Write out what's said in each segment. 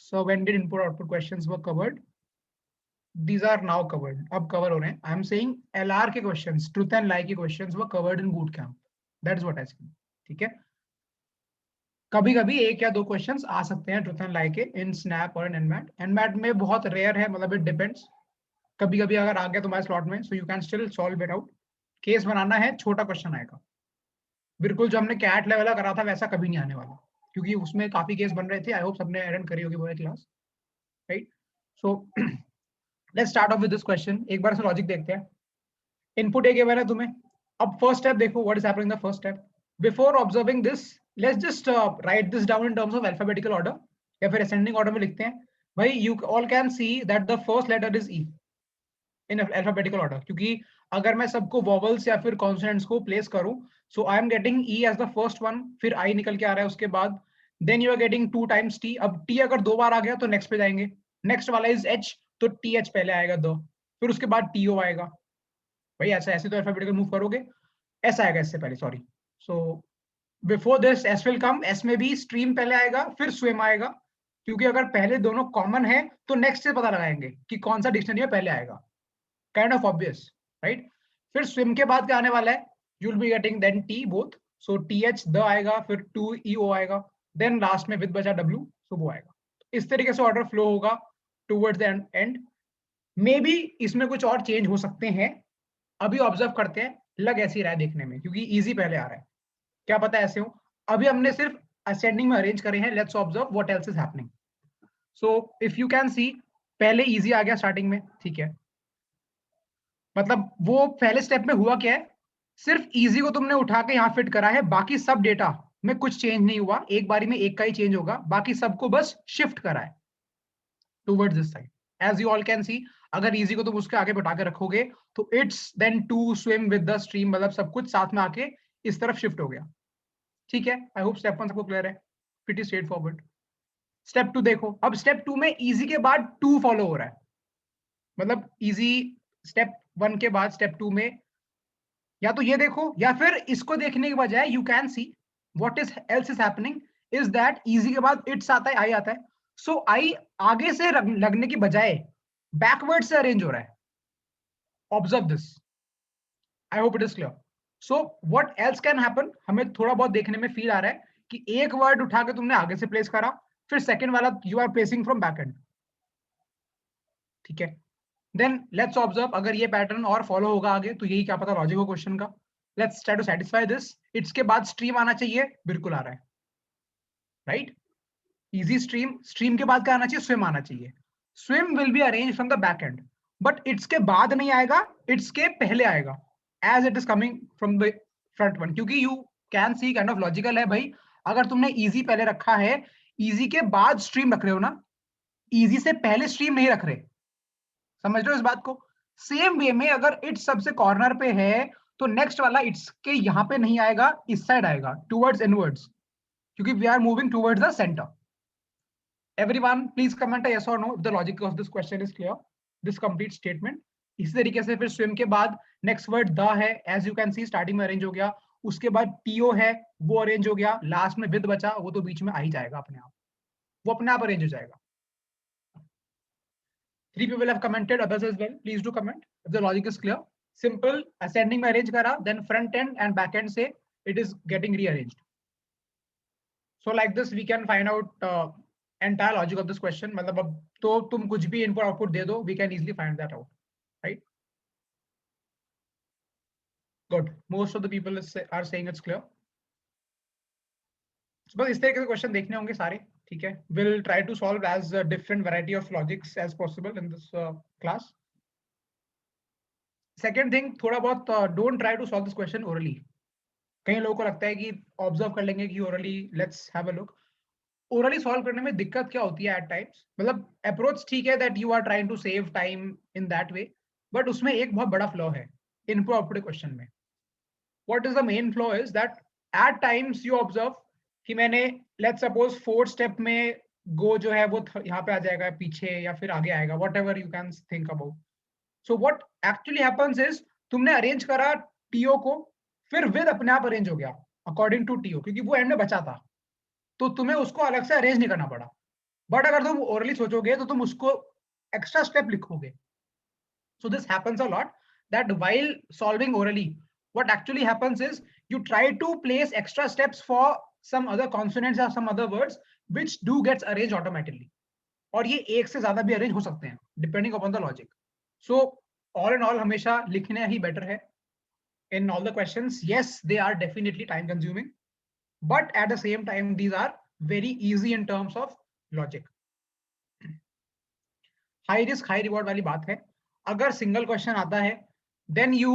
So when did input output questions were covered? These are now covered. अब cover हो रहे हैं. I'm saying LR के questions, truth and lie के questions were covered in boot camp. That is what I said. ठीक है. कभी कभी एक या दो क्वेश्चंस आ सकते हैं ट्रूथ एंड लाई के इन स्नैप और इन एनमैट. एनमैट में बहुत रेयर है, मतलब इट डिपेंड्स. कभी कभी अगर आ गया तुम्हारे स्लॉट में, so you can still solve it out. Case बनाना है, छोटा क्वेश्चन आएगा. बिल्कुल जो हमने कैट लेवल करा था वैसा कभी नहीं आने वाला, क्योंकि उसमें काफी केस बन रहे थे. आई होप सबने अटेंड करी होगी वो class, right? So let's start of with this question. एक बार से लॉजिक देखते हैं. इनपुट ए गिवन है तुम्हें. अब फर्स्ट स्टेप देखो, what is happening the first step. Before observing this, let's just write this down in terms of alphabetical order, या फिर असेंडिंग ऑर्डर में लिखते हैं. भाई you all can see that the first letter is E in alphabetical order, क्योंकि अगर मैं सबको वॉवल्स या फिर कॉन्सोनेंट्स को प्लेस करूं, so I am getting E as the first one, फिर आई निकल के आ रहा है उसके बाद. Then you are getting 2 times T. अब टी अगर 2 बार आ गया तो नेक्स्ट पे जाएंगे. नेक्स्ट वाला इज एच, तो टी एच पहले आएगा दो, फिर उसके बाद टी ओ आएगा. भाई ऐसा ऐसे तो अल्फाबेटिकल मूव करोगे, ऐसा आएगा इससे पहले, sorry. So before this S will come. S में भी स्ट्रीम पहले आएगा फिर स्विम आएगा, क्योंकि अगर पहले दोनों कॉमन है तो नेक्स्ट से पता लगाएंगे कि कौन सा डिक्शनरी में पहले आएगा. Kind of obvious, right? फिर स्विम के बाद क्या आने वाला है? You will be getting then T both, so T H the आएगा, फिर 2 ई ओ आएगा, देन लास्ट में विद बचा डब्ल्यू, सो वो आएगा. इस तरीके से ऑर्डर फ्लो होगा towards the end. Maybe इसमें कुछ और चेंज हो सकते हैं, अभी ऑब्जर्व करते हैं. लग ऐसी रहा है देखने में, क्योंकि इजी पहले आ रहा है, क्या पता ऐसे हो. अभी हमने सिर्फ असेंडिंग में अरेंज करे हैं. Let's observe what else is happening. So if you can सी, पहले इजी आ गया स्टार्टिंग में, ठीक है. मतलब वो पहले स्टेप में हुआ क्या है, सिर्फ इजी को तुमने उठा के यहाँ फिट करा है, बाकी सब डेटा में कुछ चेंज नहीं हुआ. एक बारी में एक का ही चेंज होगा, बाकी सबको बस शिफ्ट करा है towards this side. As you all can see, अगर इजी को तुम उसके आगे बढ़ा के रखोगे तो it's then to swim with the stream, मतलब सब कुछ साथ में आके इस तरफ शिफ्ट हो गया. ठीक है. आई होप स्टेप 1 सबको क्लियर है. Pretty straight forward. स्टेप 2 देखो. अब स्टेप 2 में इजी के बाद 2 फॉलो हो रहा है, मतलब इजी स्टेप 1 के बाद स्टेप 2 में या तो ये देखो, या फिर इसको देखने के बजाय you can see what is else is happening is that easy के बाद इट्स आता है, आई आता है. सो आई आगे से लगने की बजाय बैकवर्ड से अरेंज हो रहा है. Observe this. I hope it is clear. So what else can happen, हमें थोड़ा बहुत देखने में फील आ रहा है कि एक वर्ड उठा के तुमने आगे से प्लेस करा, फिर सेकंड वाला you are placing from back end. ठीक है. देन लेट्स ऑब्जर्व, अगर ये पैटर्न और फॉलो होगा आगे तो यही क्या पता लॉजिक हो क्वेश्चन का. Let's try to satisfy this. It's के बाद स्ट्रीम आना चाहिए, बिल्कुल आ रहा है, राइट? Easy stream. स्ट्रीम के बाद क्या आना चाहिए? स्विम आना चाहिए. Swim will be arrange from the back end, but it's के बाद नहीं आएगा, इट्स के पहले आएगा, as it is coming from the front one. क्योंकि you can see kind of logical है भाई. अगर तुमने इजी पहले रखा है, इजी के बाद स्ट्रीम रख रहे हो ना, इजी से पहले स्ट्रीम नहीं रख रहे. समझ रहे हो इस बात को? सेम वे में अगर इट्स सबसे कॉर्नर पे है तो नेक्स्ट वाला इट्स के यहां पे नहीं आएगा, इस साइड आएगा, टुवर्ड्स इनवर्ड्स, क्योंकि we are moving towards the centre. Everyone, please comment a yes or no if the logic of this question is clear. This complete statement. इसी तरीके से फिर swim के बाद नेक्स्ट वर्ड द है, as you can see starting में arrange हो गया. उसके बाद टीओ है, वो अरेंज हो गया. लास्ट में विद बचा, वो तो बीच में आ ही जाएगा अपने आप, वो अपने आप अरेंज हो जाएगा. 3 people have commented, others as well. Please do comment if the logic is clear. Simple ascending में अरेंज करा, then front end and back end से it is getting rearranged. So like this we can find out entire logic of this question. मतलब अब तो तुम कुछ भी input output दे दो, we can easily find that out, right? Good. Most of the people are saying it's clear. So बस इस तरीके से क्वेश्चन देखने होंगे सारे, ठीक है. We'll try to solve as a different variety of logics as possible in this class. Second thing, थोड़ा बहुत don't try to solve this question orally. कई लोगों को लगता है कि ऑब्जर्व कर लेंगे कि orally let's have a look. Orally solve करने में दिक्कत क्या होती है एट टाइम्स, मतलब अप्रोच ठीक है that you are trying to save time in that way, but उसमें एक बहुत बड़ा फ्लॉ है इनपुट आउटपुट क्वेश्चन में. What is the main flaw is that at times you observe कि मैंने लेट्स सपोज 4th स्टेप में गो जो है वो यहाँ पे आ जाएगा पीछे या फिर आगे आएगा, what ever you can think about. So what actually happens is तुमने अरेंज करा टीओ को, फिर विद अपने आप अरेंज हो गया अकॉर्डिंग टू टीओ, क्योंकि वो एंड में बचा था, तो तुम्हें उसको अलग से अरेंज नहीं करना पड़ा. बट अगर तुम ओरली सोचोगे तो तुम उसको एक्स्ट्रा स्टेप लिखोगे. So this happens a lot, that while solving orally, what actually happens is you try to place extra steps for some other consonants or some other words which do gets arranged automatically. और ये एक से ज्यादा भी arrange हो सकते हैं depending upon the logic. So all in all हमेशा लिखना ही बेटर है in all the questions. Yes, they are definitely time consuming, but at the same time these are very easy in terms of logic. High risk high reward वाली बात है. अगर single question आता है then you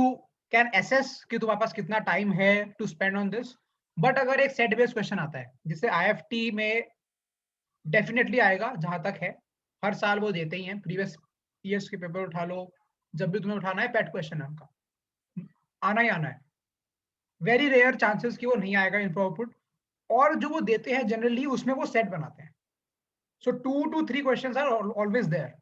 can assess कि तुम्हारे पास कितना time है to spend on this. But अगर एक सेट बेस्ड क्वेश्चन आता है जिससे आईएफटी में डेफिनेटली आएगा जहां तक है, हर साल वो देते ही हैं, प्रीवियस ईयर्स के पेपर उठा लो, जब भी तुम्हें उठाना है पेट क्वेश्चन है उनका, आना ही आना है. वेरी रेयर चांसेस कि वो नहीं आएगा इनपुट आउटपुट, और जो वो देते हैं जनरली उसमें वो सेट बनाते हैं. So 2 to 3 questions are always there.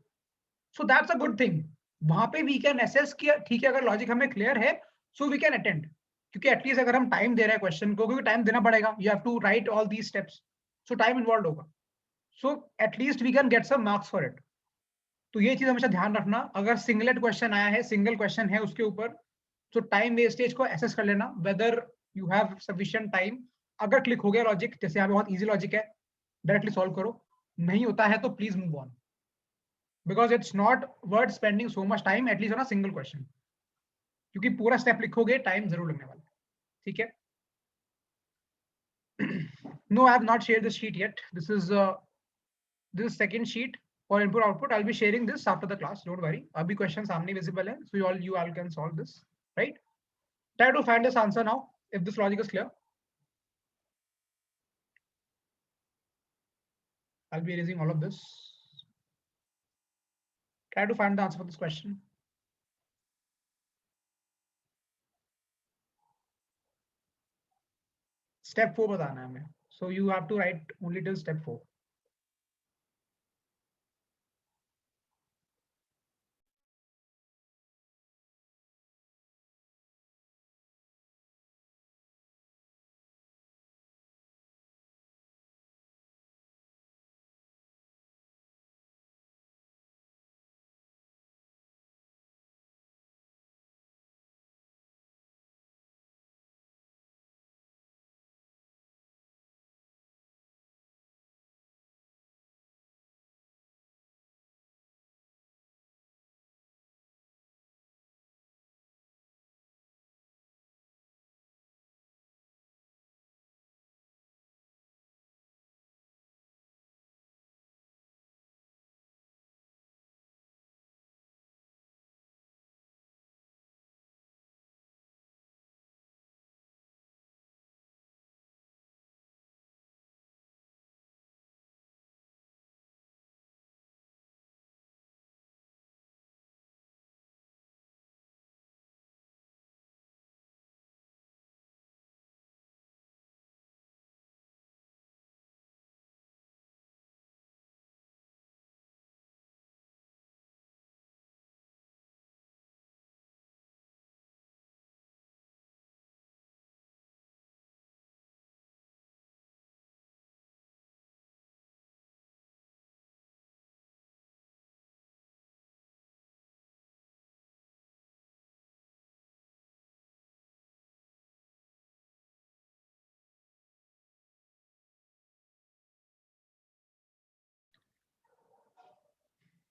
So that's a good thing. वहां पे वी कैन एसेस कि ठीक है अगर लॉजिक हमें क्लियर है सो वी कैन अटेंड, क्योंकि एटलीस्ट अगर हम टाइम दे रहे हैं क्वेश्चन को, क्योंकि टाइम देना पड़ेगा, you have to write all these steps, so time involve होगा. So at least we can get some marks for it. तो ये चीज हमेशा ध्यान रखना, अगर सिंगलेट क्वेश्चन आया है, सिंगल क्वेश्चन है उसके ऊपर, तो टाइम वेस्टेज को एसेस कर लेना whether you have sufficient time. अगर क्लिक हो गया लॉजिक, जैसे यहाँ पे बहुत इजी लॉजिक है, डायरेक्टली सॉल्व करो. नहीं होता है तो please move on, because it's not worth spending so much time at least on a single question, क्योंकि पूरा स्टेप लिखोगे टाइम जरूर लगने वाला है. ठीक है. No, I have not shared this sheet yet. This is second sheet for input output. I'll be sharing this after the class, don't worry. अभी question सामने visible है, so you all can solve this, right? Try to find this answer now if this logic is clear. I'll be erasing all of this. Try to find the answer for this question. Step 4 बताना है हमें, so you have to write only till step 4.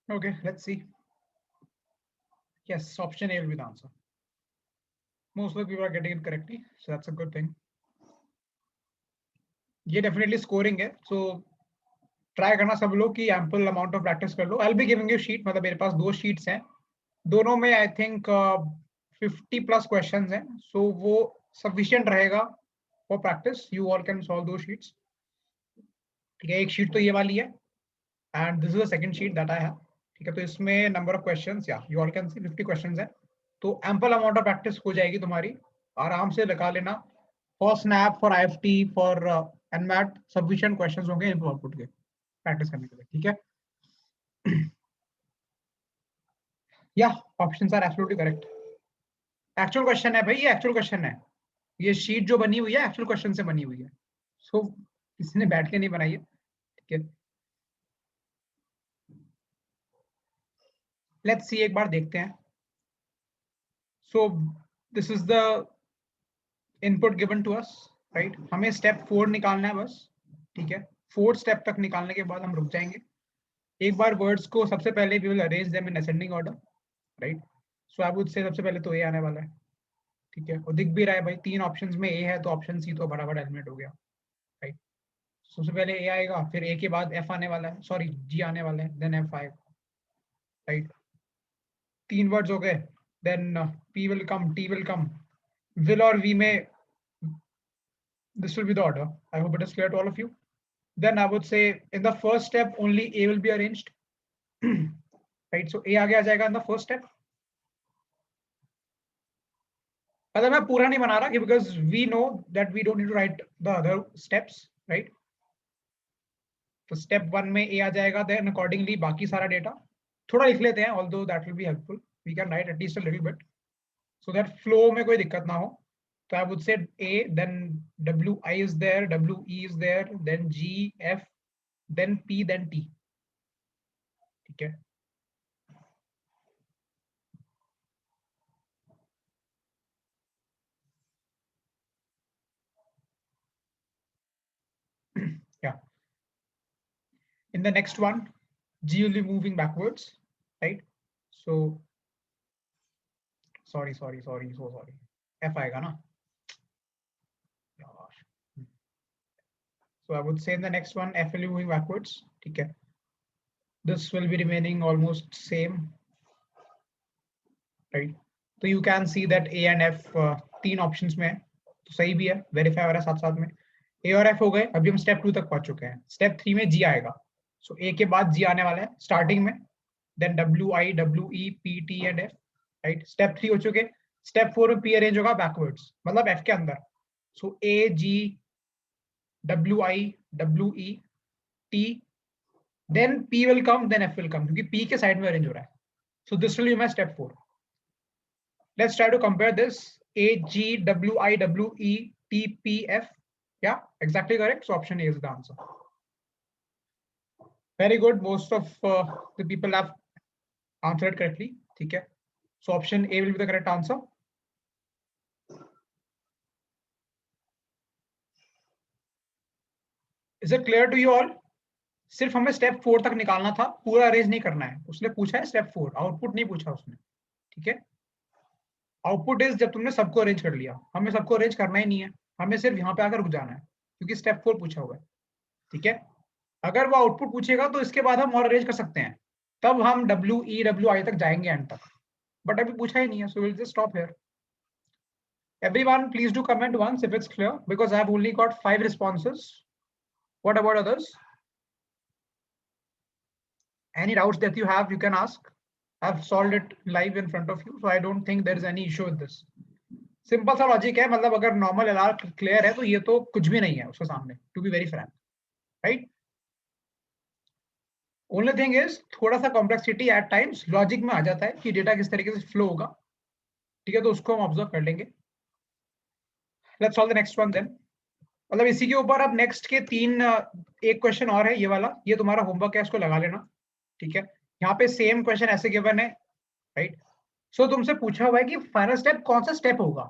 Okay, let's see. Yes, option A will be the answer. Most of the people are getting it correctly, so that's a good thing. ये definitely scoring है, so try करना सब लोग कि ample amount of practice कर लो. I'll be giving you sheet, मतलब मेरे पास 2 sheets हैं, दोनों में I think 50+ questions हैं, so वो sufficient रहेगा for practice. You all can solve those sheets. ठीक है, एक sheet तो ये वाली है, and this is the second sheet that I have. ठीक है, तो इसमें number of questions, yeah, you all can see 50 questions है, तो ample amount of practice हो जाएगी तुम्हारी, आराम से लगा लेना. For SNAP, for IFT, for NMAT, sufficient questions होंगे इनपुट आउटपुट के प्रैक्टिस करने के लिए. ठीक है. या options are absolutely correct. Actual question है भाई, ये एक्चुअल क्वेश्चन है. ये शीट जो बनी हुई है एक्चुअल क्वेश्चन से बनी हुई है, सो किसी ने बैठ के नहीं बनाई है. ठीक है. लेट्स सी, एक बार देखते हैं. So this is the input given to us, right. हमें स्टेप 4 निकालना है बस, ठीक है. 4th स्टेप तक निकालने के बाद हम रुक जाएंगे. एक बार वर्ड्स को सबसे पहले we will arrange them in ascending order, right. So I would say सबसे पहले तो ए आने वाला है, ठीक है. और दिख भी रहा है भाई, 3 ऑप्शंस में ए है, तो ऑप्शन सी तो बराबर एलिमिनेट हो गया, राइट. सबसे पहले ए आएगा, फिर ए के बाद एफ आने वाला है, सॉरी जी आने वाला है, देन एफ आएगा, राइट. 3 वर्ड्स हो गए. Then P will come, T will come, will or we may, this will be the order. I hope it is clear to all of you. Then I would say in the first step only A will be arranged. Right, so A आगे आ जाएगा in the first step. मतलब मैं पूरा नहीं बना रहा because we know that we don't need to write the other steps, right? तो step 1 में A आ जाएगा, then accordingly बाकी सारा data थोड़ा लिख लेते हैं, although that will be helpful. We can write at least a little bit so that flow में कोई दिक्कत ना हो. So I would say A, then WI is there, WE is there, then G, F, then P, then T. ठीक है. Yeah. In the next one, G will be moving backwards, right? So sorry, so sorry. F आएगा ना? So I would say in the next one, F will be moving backwards. ठीक है. This will be remaining almost same, right? So you can see that A and F 3 options में है, तो सही भी है, verify हो रहा है साथ साथ में. A और F हो गए. अभी हम step 2 तक पहुंच चुके हैं. Step 3 में G आएगा. So A के बाद G आने वाला है starting में. Then W, I, W, E, P, T and F, right? Step 3 हो चुके. Step 4 में P arrange होगा backwards, मतलब F के अंदर. So A, G, W, I, W, E, T, then P will come, then F will come, क्योंकि P के side में अरेंज हो रहा है. So this will be my step 4. Let's try to compare this. A, G, W, I, W, E, T, P, F. Yeah, exactly correct. So option A is the answer. Very good. Most of the people have answered correctly. ठीक है. So option A will be the correct answer. Is it clear to you all? सिर्फ हमें step 4 तक निकालना था, पूरा arrange नहीं करना है. उसने पूछा है स्टेप 4, आउटपुट नहीं पूछा उसने, ठीक है. आउटपुट इज जब तुमने सबको अरेंज कर लिया. हमें सबको अरेंज करना ही नहीं है, हमें सिर्फ यहाँ पे आकर रुक जाना है, क्योंकि स्टेप 4 पूछा हुआ है, ठीक है. अगर वो आउटपुट पूछेगा तो इसके बाद हम और अरेंज कर सकते हैं, तब हम W, E, W, I तक जाएंगे एंड तक, बट अभी पूछा ही नहीं है. So will just stop here. Everyone, please do comment once if it's clear, because I have only got 5 responses. What about others? Any doubts that you have, you can ask. I've solved it live in front of you, so I don't think there is any issue with this. Simple सा logic है, मतलब अगर normal LR clear है तो ये तो कुछ भी नहीं है उसके सामने, to be very frank, right. Only thing is थोड़ा सा कॉम्प्लेक्सिटी एट टाइम्स लॉजिक में आ जाता है कि डेटा किस तरीके से फ्लो होगा, ठीक है. तो उसको हम ऑब्जर्व कर लेंगे. Let's solve the next one then. मतलब इसी के ऊपर अब नेक्स्ट के 3 एक क्वेश्चन और है, ये वाला, ये तुम्हारा होमवर्क है, इसको लगा लेना, ठीक है. यहाँ पे सेम क्वेश्चन ऐसे गिवन है, राइट. सो तुमसे पूछा हुआ है कि फाइनल स्टेप कौन सा स्टेप होगा,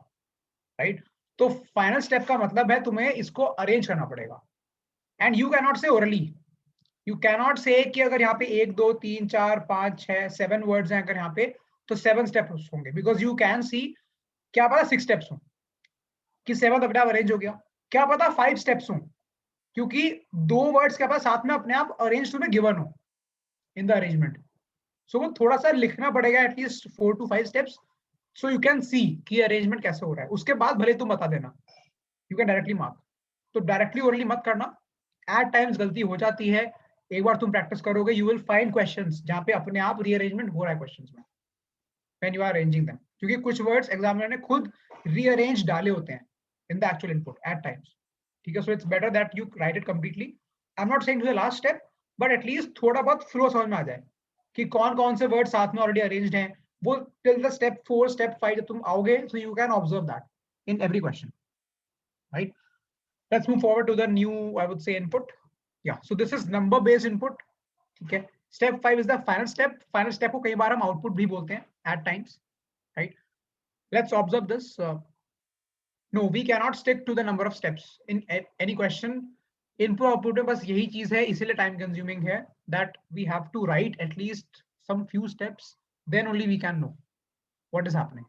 राइट. तो फाइनल स्टेप का मतलब है तुम्हें इसको अरेंज करना पड़ेगा. एंड यू कैन नॉट से ओरली, यू कैन नॉट से कि अगर यहाँ पे 1 2 3 4 5 6 7 वर्ड्स हैं अगर यहाँ पे, तो 7 स्टेप्स होंगे, बिकॉज यू कैन सी, क्या पता 6 स्टेप्स हों, कि 7 अपने आप अरेंज हो गया, क्या पता 5 स्टेप्स हों, क्योंकि 2 वर्ड्स क्या पता साथ में अपने आप अरेंज तुम्हें गिवन हो इन द अरेंजमेंट. सो वो थोड़ा सा लिखना पड़ेगा, at least 4 to 5 steps, so you can see कि अरेंजमेंट कैसे हो रहा है. उसके बाद भले तुम बता देना, यू कैन डायरेक्टली मार्क. तो डायरेक्टली ओरली मत करना, एट टाइम्स गलती हो जाती है. एक बार तुम प्रैक्टिस करोगे, यू विल फाइंड क्वेश्चंस जहां पे अपने आप रीअरेंजमेंट हो रहा है क्वेश्चंस में, when you are arranging them, क्योंकि कुछ वर्ड्स एग्जामिनर ने खुद रीअरेंज डाले होते हैं in the actual input at times, ठीक है. So it's better that you write it completely. I am not saying to the last step, but at least थोड़ा बहुत फ्लो समझ में आ जाए कि कौन कौन से वर्ड साथ में ऑलरेडी अरेंज्ड हैं. वो टिल द स्टेप 4 स्टेप 5 जब तुम आओगे, सो you can observe that in every question, right. Let's move forward to the new, I would say, input. Yeah, so this is number based input, ठीक है. Step 5 is the final step. Final step को कई बार हम output भी बोलते हैं at times, right? Let's observe this. No, we cannot stick to the number of steps in any question. Input output में बस यही चीज है, इसीलिए time consuming है, that we have to write at least some few steps, then only we can know what is happening.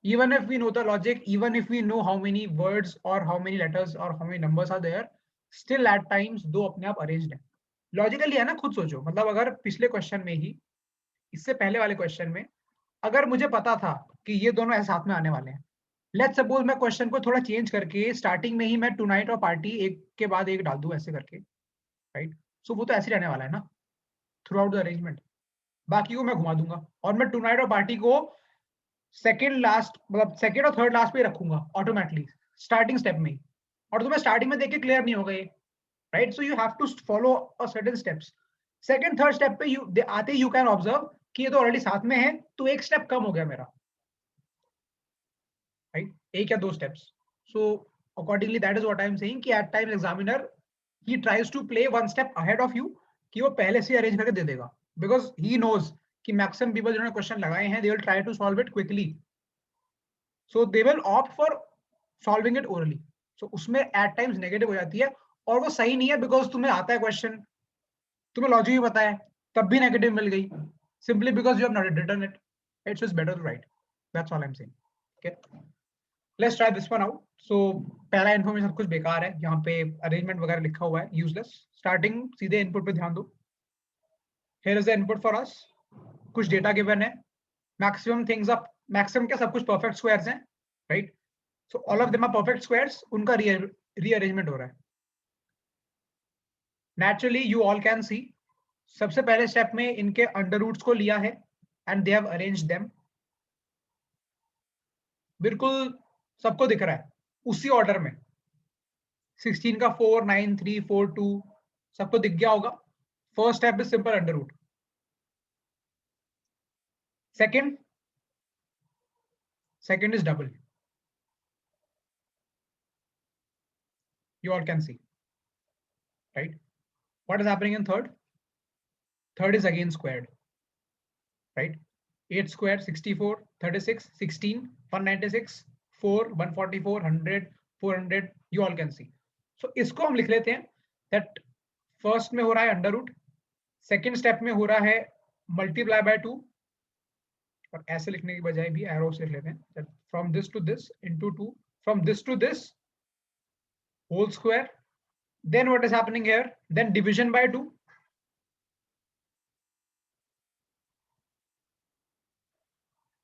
Even if we know the logic, even if we know how many words or how many letters or how many numbers are there, still at times दो अपने आप arranged है. Logically है ना, खुद सोचो, मतलब अगर पिछले क्वेश्चन में ही, इससे पहले वाले क्वेश्चन में अगर मुझे पता था कि ये दोनों ऐसे साथ में आने वाले हैं, लेट्स सपोज मैं क्वेश्चन को थोड़ा चेंज करके स्टार्टिंग में ही मैं टुनाइट और पार्टी एक के बाद एक डाल दूं ऐसे करके, राइट? सो वो तो ऐसे रहने वाला है ना थ्रू आउट द अरेंजमेंट, बाकी को मैं घुमा दूंगा और मैं टुनाइट और पार्टी को सेकंड लास्ट, मतलब सेकंड और थर्ड लास्ट पे रखूंगा ऑटोमेटिकली स्टार्टिंग स्टेप में ही, और तुम्हें स्टार्टिंग में देख के क्लियर नहीं होगा ये, right? So you have to follow a certain steps. Second third step पे यू आते यू कैन ऑब्जर्व कि ये तो ऑलरेडी साथ में है, तो एक स्टेप कम हो गया मेरा, राइट? एक या दो steps. So accordingly that is what I am saying कि at times examiner he tries to play one step ahead of you, कि वो पहले से अरेंज करके दे देगा, बिकॉज ही नोज कि मैक्सिमम पीपल जिन्होंने क्वेश्चन लगाए हैं they will try to solve it quickly, so they will opt for solving it orally. So उसमें एट टाइम्स नेगेटिव हो जाती है, और वो सही नहीं है, बिकॉज तुम्हें आता है क्वेश्चन, तुम्हें लॉजिक भी पता है, तब भी नेगेटिव मिल गई, simply because you have not written it. It's just better to write. That's all I'm saying. Okay. Let's try this one out. So पहला इन्फॉर्मेशन सब कुछ बेकार है, यहाँ पे अरेंजमेंट वगैरह लिखा हुआ है, यूजलेस. स्टार्टिंग सीधे इनपुट पे ध्यान दो. Here is the input for us. कुछ डेटा गिवन है. मैक्सिमम थिंग्स अप, मैक्सिमम क्या, सब कुछ परफेक्ट स्क्वायर्स हैं, right? So all of them are perfect squares, उनका रीअरेंजमेंट हो रहा है. Naturally you all can see, सबसे पहले स्टेप में इनके अंडर रूट्स को लिया है and they have arranged them. बिल्कुल सबको दिख रहा है उसी ऑर्डर में. 16 का 4 9 3 4 2 सबको दिख गया होगा. First step is simple under root. Second is double. You all can see, right? What is happening in third? Third is again squared, right? 8 squared 64, 36, 16, 196, 4, 144, 100, 400. You all can see. So इसको हम लिख लेते हैं that first में हो रहा है under root, second step में हो रहा है मल्टीप्लाई बाय 2, और ऐसे लिखने की बजाय भी एरो से लिख लेते हैं, from this to this into 2, from this to this whole square. Then what is happening here? Then division by 2.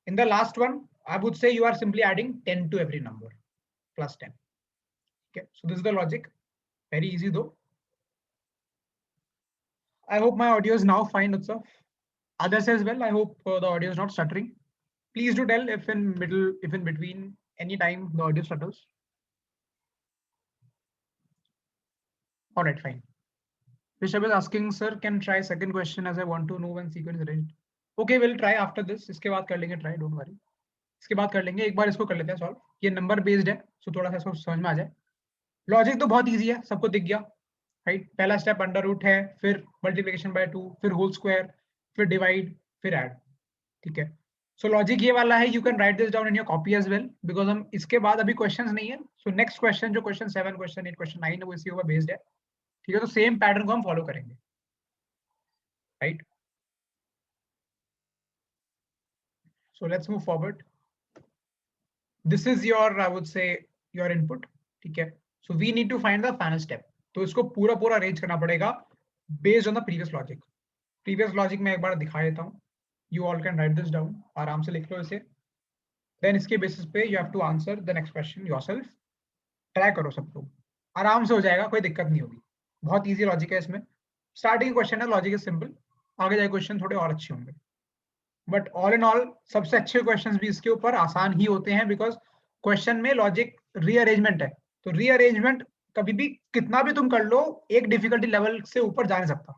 In the last one, I would say you are simply adding 10 to every number, plus 10. Okay, so this is the logic. Very easy though. I hope my audio is now fine, Utsav. Others as well. I hope the audio is not stuttering. Please do tell if in between any time the audio stutters. All right, fine. Rishabh is asking, sir, can try second question as I want to know when sequence is arranged. Okay, we'll try after this. इसके बाद कर लेंगे try, don't worry. इसके बाद कर लेंगे, एक बार इसको कर लेते हैं सॉल्व. ये नंबर बेस्ड है, सो थोड़ा सा इसको समझ में आ जाए. लॉजिक तो बहुत इजी है, सबको दिख गया, राइट? पहला स्टेप अंडर रूट है, फिर मल्टीप्लिकेशन बाय 2, फिर होल स्क्वायर, फिर डिवाइड, फिर ऐड. ठीक है, सो लॉजिक ये वाला है. You can write this down in your copy as well, because हम इसके बाद अभी क्वेश्चंस नहीं है. सो नेक्स्ट क्वेश्चन जो क्वेश्चन 7, क्वेश्चन 8, क्वेश्चन 9 है, वो इसी ऊपर बेस्ड है. ठीक है, तो सेम पैटर्न को हम फॉलो करेंगे, right? So let's move forward. This is your, I would say, your input. ठीक है, so we need to find the final step. तो इसको पूरा पूरा अरेंज करना पड़ेगा based on the previous logic. Previous logic में एक बार दिखा देता हूँ. You all can write this down, आराम से लिख लो इसे. देन इसके बेसिस पे you have to answer the next question yourself. Try करो सब लोग, आराम से हो जाएगा, कोई दिक्कत नहीं होगी. बहुत इजी लॉजिक है इसमें. स्टार्टिंग क्वेश्चन है, लॉजिक इज सिंपल. आगे जाए क्वेश्चन थोड़े और अच्छे होंगे, बट ऑल इन ऑल सबसे अच्छे क्वेश्चंस भी इसके ऊपर आसान ही होते हैं, बिकॉज क्वेश्चन में लॉजिक रीअरेंजमेंट है. तो रीअरेंजमेंट कभी भी कितना भी तुम कर लो, एक डिफिकल्टी लेवल से ऊपर जा नहीं सकता.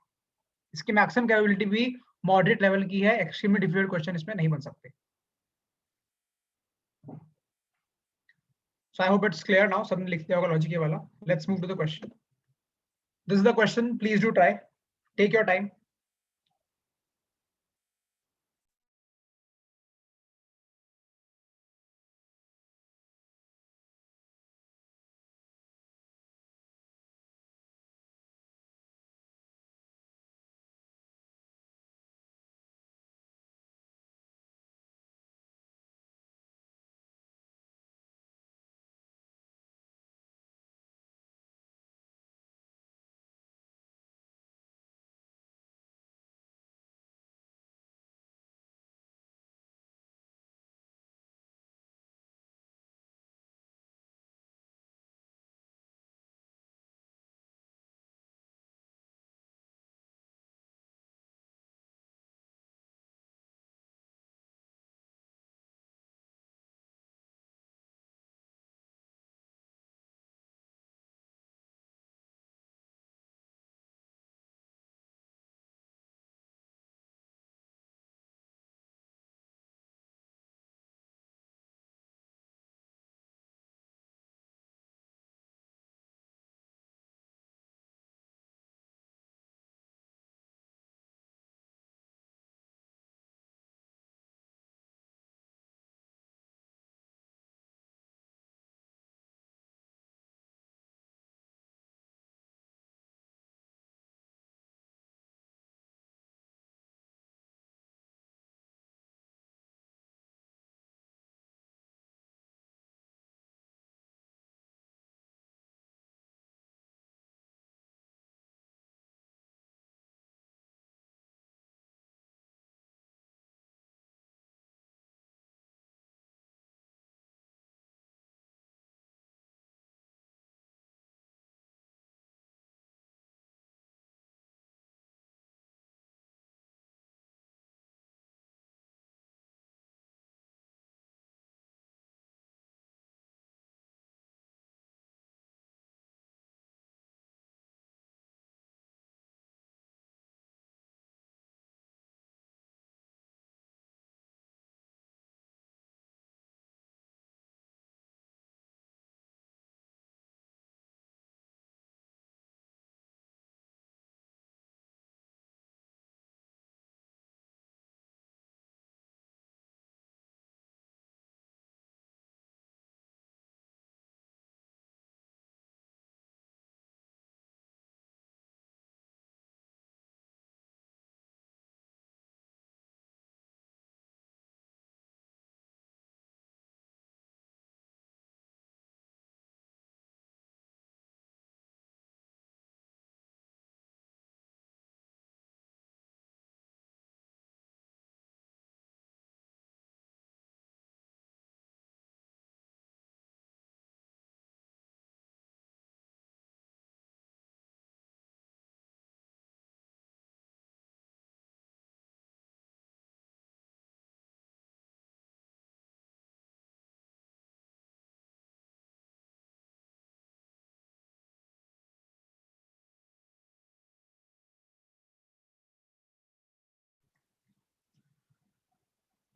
इसकी मैक्सिमम कैपेबिलिटी भी मॉडरेट लेवल की है. एक्सट्रीमली डिफिकल्ट क्वेश्चन इसमें नहीं बन सकते. So I hope it's clear now. सबने लिख दिया होगा लॉजिक ये वाला. Let's move to the question. This is the question. Please do try. Take your time.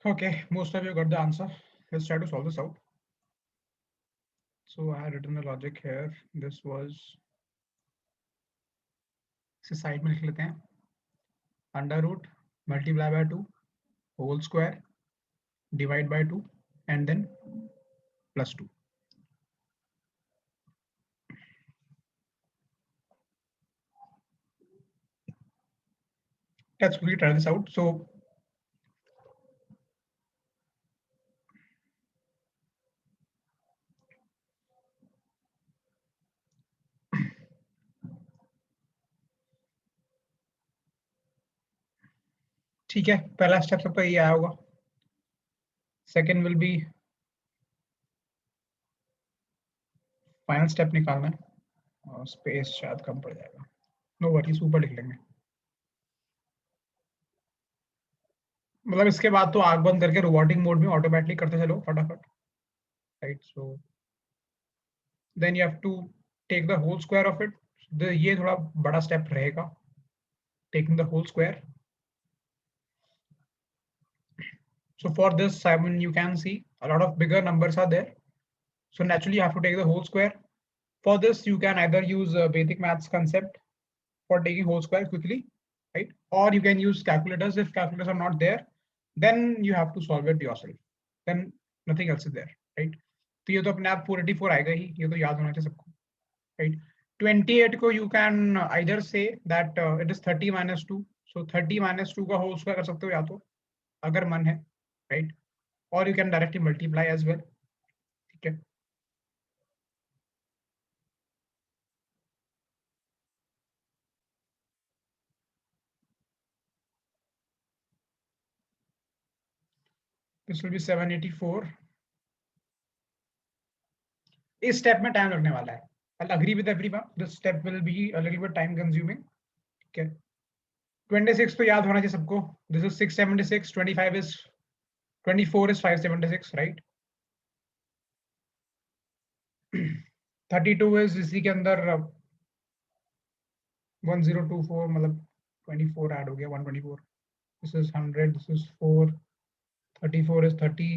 Okay, most of you got the answer. Let's try to solve this out. So I had written the logic here. This was इसे side में लिख लेते हैं. Under root multiply by 2 whole square divide by 2 and then plus 2. Let's quickly try this out. So ठीक है, पहला step सबका ये आया होगा. Second will be final step निकालना है और स्पेस शायद कम पड़ जाएगा. नो वरीज, ऊपर लिख लेंगे. मतलब इसके बाद तो आग बंद करके रोबोटिक मोड में ऑटोमेटिकली करते चलो फटाफट. Right, so then you have to take the whole square of it. ये थोड़ा बड़ा स्टेप रहेगा, taking the whole square. So for this, Simon, you can see a lot of bigger numbers are there. So naturally, you have to take the whole square. For this, you can either use Vedic maths concept for taking whole square quickly, right? Or you can use calculators. If calculators are not there, then you have to solve it yourself. Then nothing else is there, right? तो ये तो अपने आप 484 आएगा ही, ये तो याद होना चाहिए सबको, right? 28 को you can either say that it is 30 minus 2. So 30 minus 2 का whole square कर सकते हो या तो, अगर मन है, right? Or you can directly multiply as well. ठीक है. This will be 784. इस स्टेप में टाइम लगने वाला है. I'll agree with everyone. This step will be a little bit time consuming. ठीक है. 26 तो याद होना चाहिए सबको. This is 676. 25 is 24 is 576, right? 32 is इसी के अंदर 1024, मतलब 24 ऐड हो गया 124. This is 100. This is 4. 34 is 30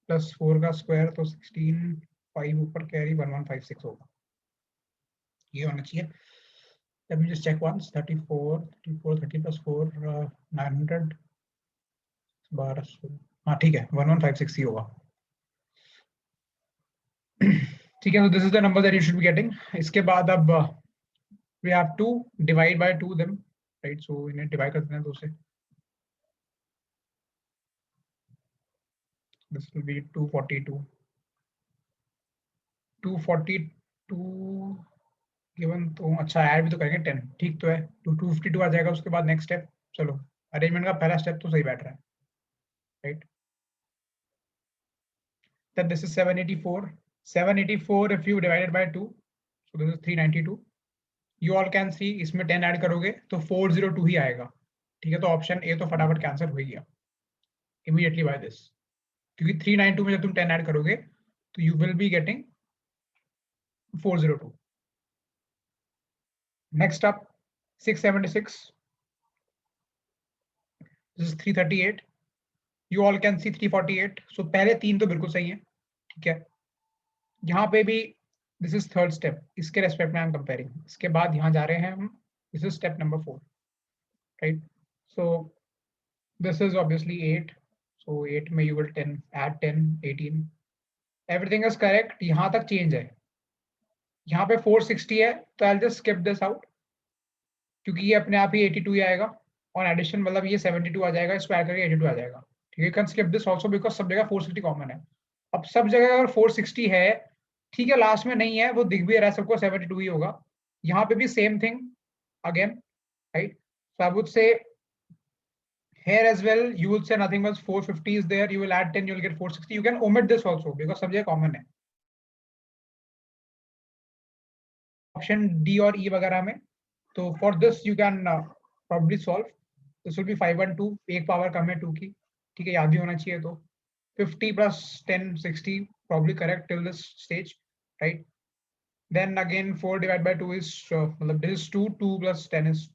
plus 4 का स्क्वायर तो 16. 5 ऊपर कैरी 1156 होगा. ये होना चाहिए. Let me just check once. 34, 30 plus 4, 900. 1200. हाँ ठीक है, 1156 ही होगा. ठीक है, so this is the number that you should be getting. इसके बाद अब we have to divide by 2 them, right? So इन्हें divide करते हैं 2 से. This will be 242. 242 given तो अच्छा ऐड भी तो करेंगे 10, ठीक तो है. 252 आ जाएगा. उसके बाद नेक्स्ट स्टेप. चलो, अरेंजमेंट का पहला स्टेप तो सही बैठ रहा है, right? Then this is 784. 784 if you divided by 2, so this is 392. You all can see इसमें 10 ऐड करोगे तो 402 ही आएगा. ठीक है, तो ऑप्शन ए तो फटाफट कैंसिल हो गया इमीडिएटली बाय दिस, क्योंकि 392 में जब तुम 10 ऐड करोगे तो you will be getting 402. Next up 676. This is 338. You all can सी 348. सो पहले तीन तो बिल्कुल सही है, ठीक है. यहाँ पे भी दिस इज थर्ड स्टेप, इसके रेस्पेक्ट में आई एम कंपेयरिंग. इसके बाद यहाँ जा रहे हैं हम. This is step number 4, right? So this is obviously 8. सो 8 में you will 10 add 10, 18. Everything is correct. यहाँ तक चेंज है. यहाँ पे 460 है तो I just skip this out, क्योंकि ये अपने आप ही 82 ही आएगा. और एडिशन मतलब ये 72 आ जाएगा, इसको ऐड करके 82 आ जाएगा. ठीक है, can skip this also because सब जगह 460 कॉमन है. अब सब जगह अगर 460 है, ठीक है, लास्ट में नहीं है वो दिख भी रहा है सबको, 72 ही होगा. यहाँ पे भी same thing again, right? So I would से here as well you will say nothing but 450 is there, you will add 10, you will get 460. You can omit this also because सब जगह कॉमन है. ऑप्शन डी और ई वगैरह में. तो for this you can probably solve. This will be 512. एक power कम है 2 की, ठीक है, याद भी होना चाहिए. तो 50 plus 10, 60 probably correct till this stage, right? Then again 4 divided by 2 is this is 2. 2 plus 10 is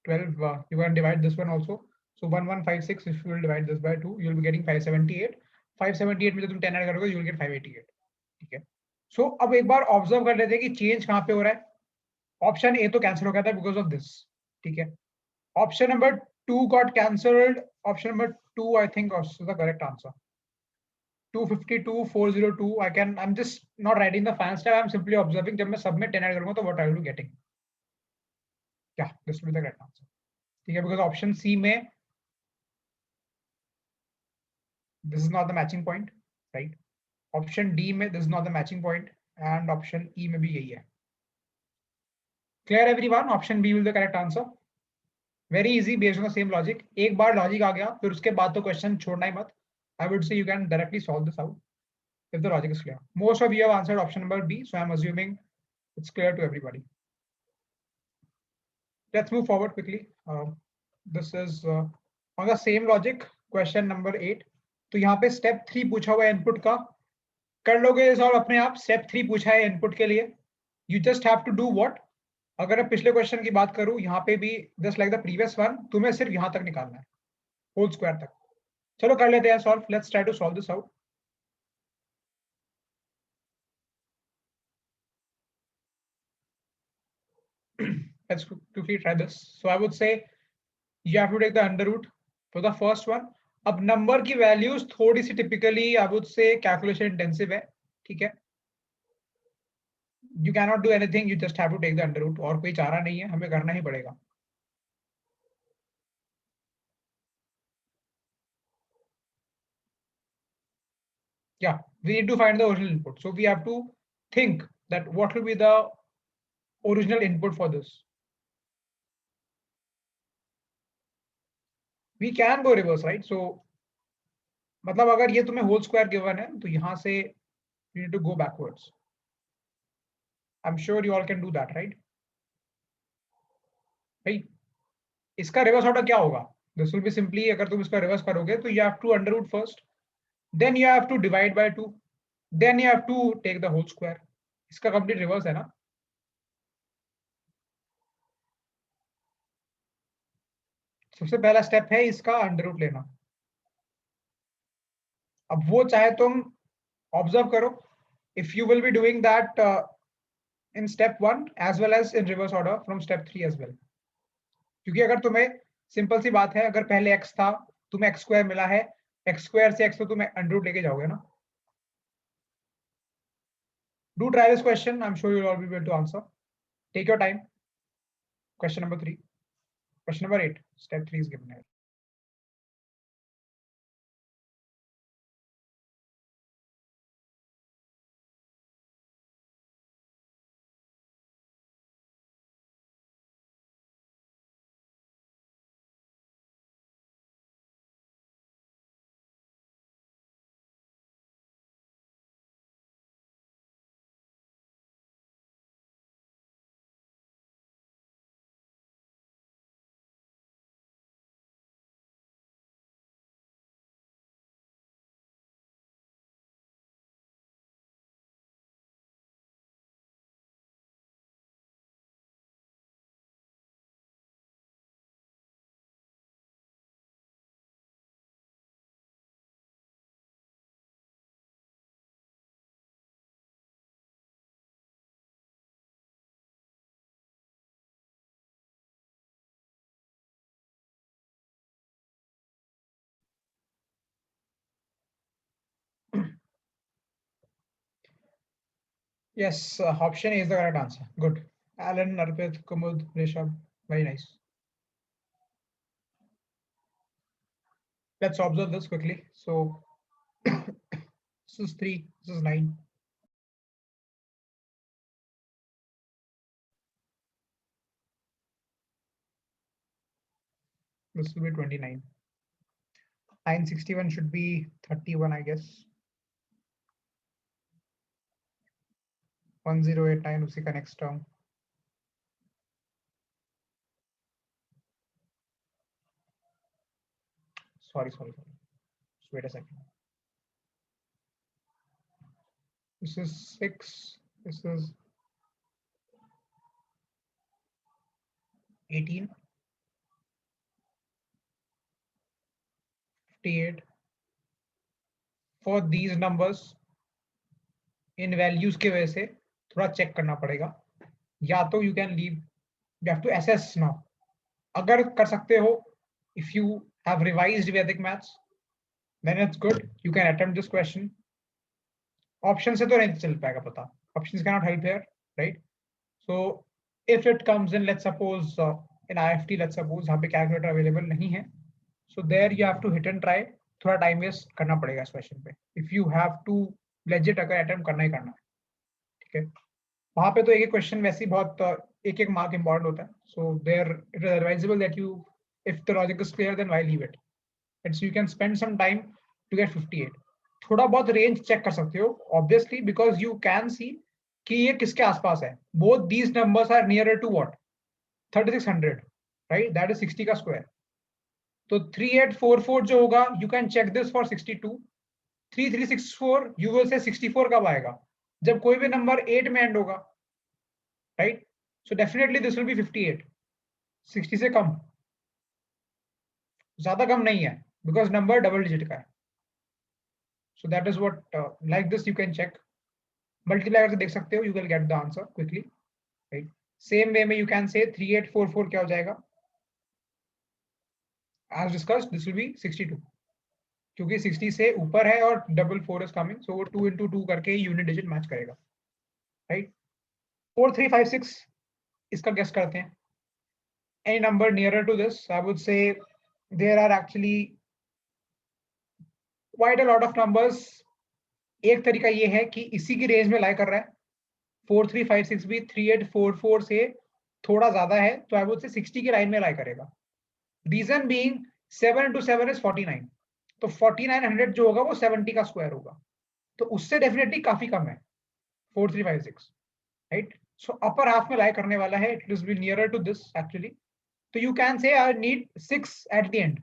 12. You can divide this one also. So 1156, if you will divide this by 2, you will be getting 578. 578 में जब तुम 10 add करोगे, you will get 588. ठीक है. So अब एक बार observe कर लेते हैं कि चेंज कहाँ पे हो रहा है. ऑप्शन ए तो कैंसिल हो गया था बिकॉज ऑफ दिस. ठीक है. Option number 2 got cancelled. Option number 2 I think is the correct answer. 252 402. I'm just not writing the final step. I'm simply observing. जब मैं सब में 10 ऐड करूंगा तो what I will be getting. Yeah, this will be the correct answer. ठीक है, because option C में this is not the matching point, right? Option D में this is not the matching point, and option E में भी यही है. Clear everyone? Option B will be the correct answer. Very easy based on the same logic. एक बार logic आ गया, फिर उसके बाद तो question छोड़ना ही मत. I would say you can directly solve this out if the logic is clear. Most of you have answered option number B, so I'm assuming it's clear to everybody. Let's move forward quickly. This is on the same logic. Question number 8. तो यहाँ पे step 3 पूछा हुआ है input का. कर लोगे solve अपने आप. Step 3 पूछा है input के लिए. You just have to do what? अगर मैं पिछले क्वेश्चन की बात करूं, यहाँ पे भी just like the previous one, तुम्हें सिर्फ यहाँ तक निकालना है, होल स्क्वायर तक. चलो कर लेते हैं solve. Let's try to solve this out. Let's quickly try this. So I would say you have to take the under root for the first one. अब नंबर की वैल्यूज थोड़ी सी typically I would say calculation intensive है. ठीक है. You cannot do anything, you just have to take the under root. और कोई चारा नहीं है, हमें करना ही पड़ेगा. Yeah, we need to find the original input. So we have to think that what will be the original input for this. We can go reverse, right? So मतलब अगर ये तुम्हें होल स्क्वायर गिवन है तो यहाँ से you need to go backwards. I'm sure you all can do that, right? भाई इसका रिवर्स ऑर्डर क्या होगा? This will be simply, अगर तुम इसका रिवर्स करोगे तो you have to under root first, then you have to divide by 2, then you have to take the whole square. इसका कंप्लीट रिवर्स है ना. सबसे पहला स्टेप है इसका अंडर रूट लेना. अब वो चाहे तुम ऑब्जर्व करो, if you will be doing that in step 1 as well as in reverse order from step 3 as well. क्योंकि अगर तुम्हें सिंपल सी बात है, अगर पहले x था, तुम्हें x स्क्वायर मिला है, x स्क्वायर से x तो तुम्हें अंडर रूट लेके जाओगे ना. Do try this question. I'm sure you'll all be able to answer. Take your time. Question number 3. Question number 8. Step 3 is given here. Yes, option A is the correct answer. Good. Alan, Arpit, Kumud, Rishabh. Very nice. Let's observe this quickly. So this is 3, this is 9. This will be 29. 961 should be 31, I guess. 1089 उसी का next term. Sorry. Just wait a second. This is 6. This is 18. 58 for these numbers in values की वजह से थोड़ा check करना पड़ेगा, या तो you can leave, you have to assess now. अगर कर सकते हो, if you have revised Vedic maths then it's good, you can attempt this question. Option से तो नहीं चल पाएगा पता, options can not help here, right? So if it comes in, let's suppose in IFT, let's suppose यहाँ पे calculator available नहीं है, so there you have to hit and try, थोड़ा टाइम वेस्ट करना पड़ेगा इस क्वेश्चन पे, if you have to legit अगर अटेम्प्ट करना ही करना है, ठीक है? वहां पे तो एक एक क्वेश्चन वैसे ही बहुत एक एक मार्क इंपॉर्टेंट होता है, so there it is advisable that you, if the logic is clear then why leave it, and so you can spend some time to get 58। थोड़ा बहुत रेंज चेक कर सकते हो obviously, because you can see कि ये किसके आसपास है। Both these numbers are nearer to what, 3600, right? That is 60 का स्क्वायर। तो 3844 जो होगा, you can check this for 62। 3364, you will से 64 कब आएगा? जब कोई भी नंबर 8 में एंड होगा, right? So definitely this will B 58, 60 से कम, ज्यादा कम नहीं है, बिकॉज नंबर डबल डिजिट का है। So that is what, like this you can check, multiply करके देख सकते हो, you will get the answer quickly, right? Same way में यू कैन से 3844 क्या हो जाएगा, as discussed this will be 62, क्योंकि 60 से ऊपर है और डबल 4 इज कमिंग, सो वो 2 into 2 करके यूनिट डिजिट मैच करेगा, राइट? 4356 इसका गेस करते हैं। Any number nearer to this, I would say there are actually quite a lot of numbers. एक तरीका ये है कि इसी की रेंज में लाई कर रहा है, 4356 भी 3844 से थोड़ा ज्यादा है, तो आई वुड से 60 की लाइन में लाई करेगा। रीजन बीइंग 7 into 7 is 49, तो 4900 जो होगा वो 70 का स्क्वायर होगा, तो उससे डेफिनेटली काफी कम है 4356, राइट? सो अपर हाफ में लाई करने वाला है, it will be nearer to this actually. तो you can say I need 6 at the end.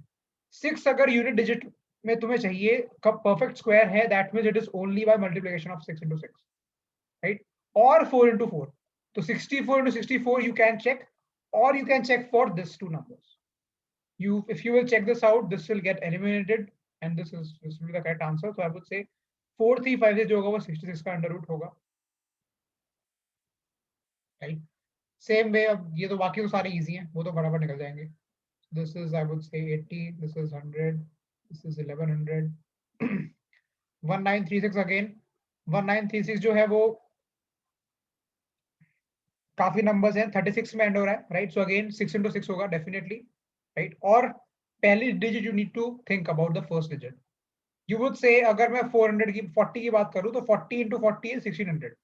6 अगर यूनिट डिजिट में तुम्हें चाहिए, कब परफेक्ट स्क्वायर है, that means it is only by multiplication of 6 into 6, right? और 4 into 4, तो 64 into 64 you can check, or you can check for this two numbers. If you will check this out, this will get eliminated, and this will be the correct answer. So I would say 4356 जो होगा वो 66 का under root होगा, right? Same वे, अब ये तो बाकी तो सारे इजी हैं, वो तो फटाफट निकल जाएंगे। This is, I would say 80, this is 100, this is 1100, 1936 again। 1936 जो है वो काफी नंबर्स हैं, 36 में एंड हो रहा है, राइट? सो अगेन 6 into 6 होगा डेफिनेटली, राइट? और पहली digit you need to think about the first digit. You would say अगर मैं 400 की 40 की बात करूं, तो 40 into 40 is 1600,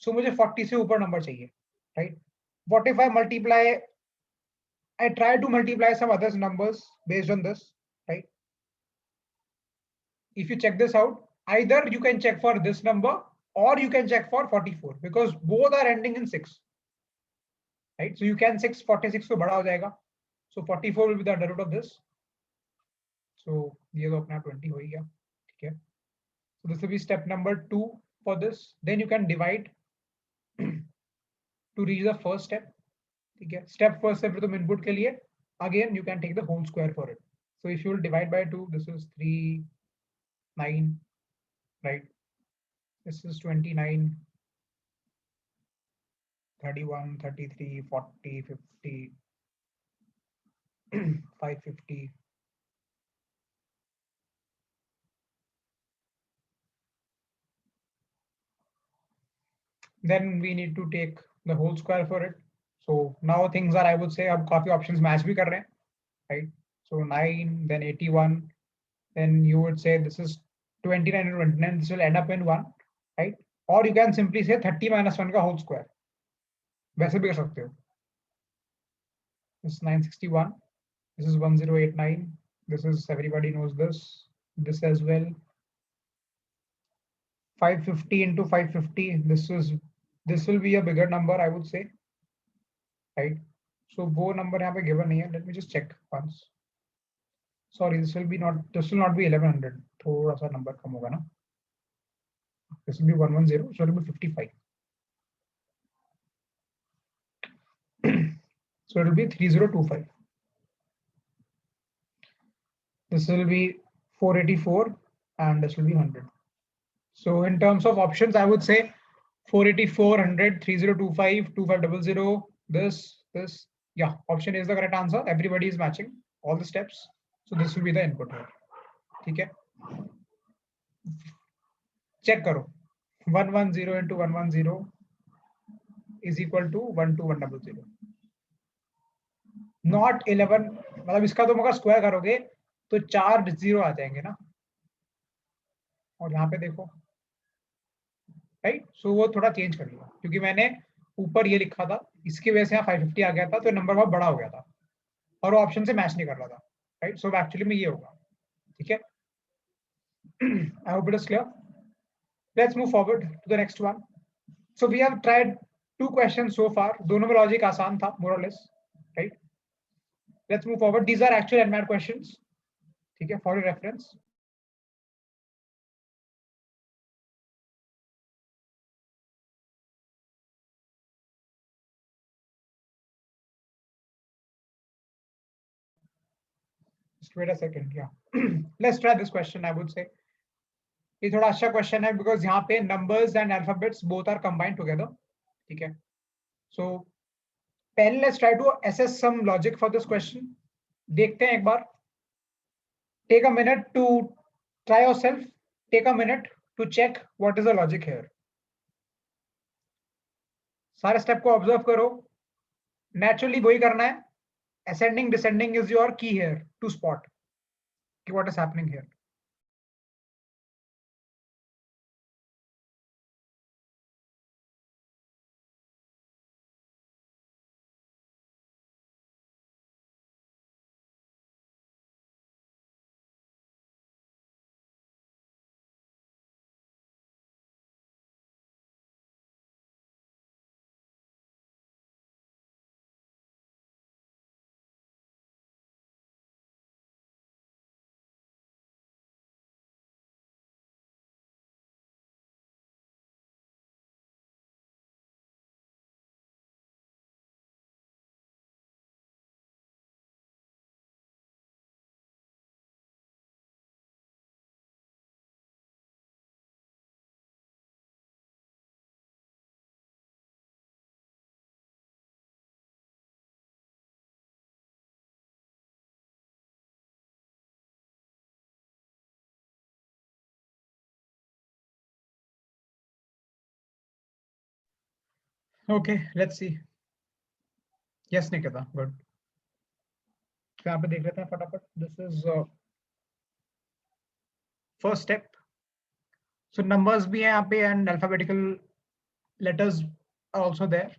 सो मुझे 40 से ऊपर नंबर चाहिए, right? What if I multiply, I try to multiply some other numbers based on this, right? If you check this out, either you can check for this number or you can check for 44, because both are ending in 6, right? So you can 46 को बड़ा हो जाएगा, so 44 will be the under root of this, so ये तो अपना 20 हो ही गया, ठीक है? So this will be step number 2 for this. Then you can divide to reach the first step, ठीक है? Step first step तुम input के लिए again you can take the whole square for it. So if you will divide by 2, this is 3, 9, right? This is 29, 31, 33, 40, 50, 550. Then we need to take the whole square for it. So now things are, I would say, अब काफी options match भी कर रहे हैं, right? So 9, then 81, then you would say this is 29 and 29, this will end up in 1, right? Or you can simply say 30 minus 1 का whole square, वैसे भी कर सकते हो। This is 961, this is 1089, this is, everybody knows this as well, 550 into 550, this will be a bigger number, I would say, right? So वो number यहाँ पे given नहीं है, let me just check once. Sorry, this will not be 1100, थोड़ा सा number कम होगा ना, this will be 110, so it will be 55. So it will be 3025. This will be 484 and this will be 100. So in terms of options, I would say 484, 100, 3025, 2500, this. Yeah, option is the correct answer. Everybody is matching all the steps. So this will be the input here. ठीक है? Check करो. 110 into 110 is equal to 12100. Not 11. मतलब इसका तुम अगर square करोगे तो 4 zero आ जाएंगे ना. और यहाँ पे देखो, राइट. सो वो थोड़ा चेंज कर लिया क्योंकि मैंने ऊपर ये लिखा था, इसकी वजह से यहाँ 550 आ गया था, तो नंबर बहुत बड़ा हो गया था और वो ऑप्शन से मैच नहीं कर रहा था, राइट. सो एक्चुअली में ये होगा. ठीक है. I hope it is clear. Let's move forward to the next one. So we have tried 2 question so far. दोनों में लॉजिक आसान था, more or less, right. Let's move forward. These are actual and math questions. ठीक है, for your reference. Just wait a second. Yeah. Let's try this question. I would say ये थोड़ा अच्छा question है बिकॉज यहाँ पे numbers and alphabets both are combined together. ठीक है. सो पहले let's try to assess some logic for this question. देखते हैं एक बार. Take a minute to try yourself. Take a minute to check what is the logic here. सारे step को observe करो. नेचुरली वही करना है. Ascending descending is your key here to spot कि what is happening here. Okay, let's see. Yes Nikita, good. यहाँ पे देख लेते हैं फटाफट. This is first step. So numbers भी हैं यहाँ पे and alphabetical letters are also there.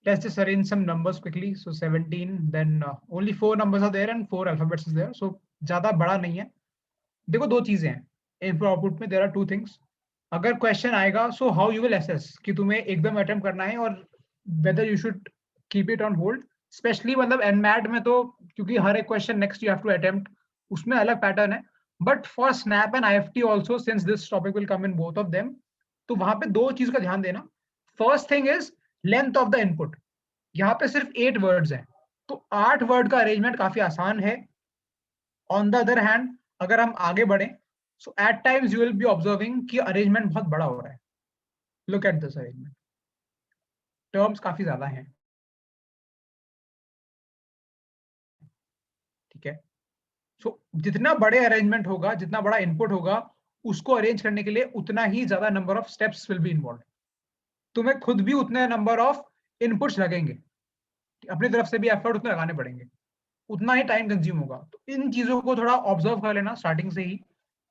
Let's just arrange some numbers quickly. So 17, then only 4 numbers are there and 4 alphabets is there. So ज्यादा बड़ा नहीं है. देखो दो चीजें हैं इनपुट आउटपुट में. there are 2 things. अगर क्वेश्चन आएगा so how you will assess कि तुम्हें एकदम अटेम्प्ट करना है और whether you should keep it on hold. Specially मतलब एनमैट में तो क्योंकि हर एक question next you have to attempt, उसमें अलग पैटर्न है. But for SNAP and IFT also since this topic will come in both of them, तो वहां पे 2 चीज का ध्यान देना. First thing is length of the input. यहाँ पे सिर्फ 8 वर्ड्स हैं, तो 8 वर्ड का अरेंजमेंट काफी आसान है. ऑन द अदर हैंड अगर हम आगे बढ़े so at times you will be observing कि अरेंजमेंट बहुत बड़ा हो रहा है. Look at this arrangement. Terms काफी ज्यादा हैं. ठीक है. सो जितना बड़े अरेंजमेंट होगा, जितना बड़ा इनपुट होगा, उसको अरेंज करने के लिए उतना ही ज्यादा number of steps will be involve. तुम्हें खुद भी उतने नंबर ऑफ इनपुट्स लगेंगे, अपनी तरफ से भी एफर्ट उतने लगाने पड़ेंगे, उतना ही टाइम कंज्यूम होगा. तो इन चीजों को थोड़ा ऑब्जर्व कर लेना स्टार्टिंग से ही.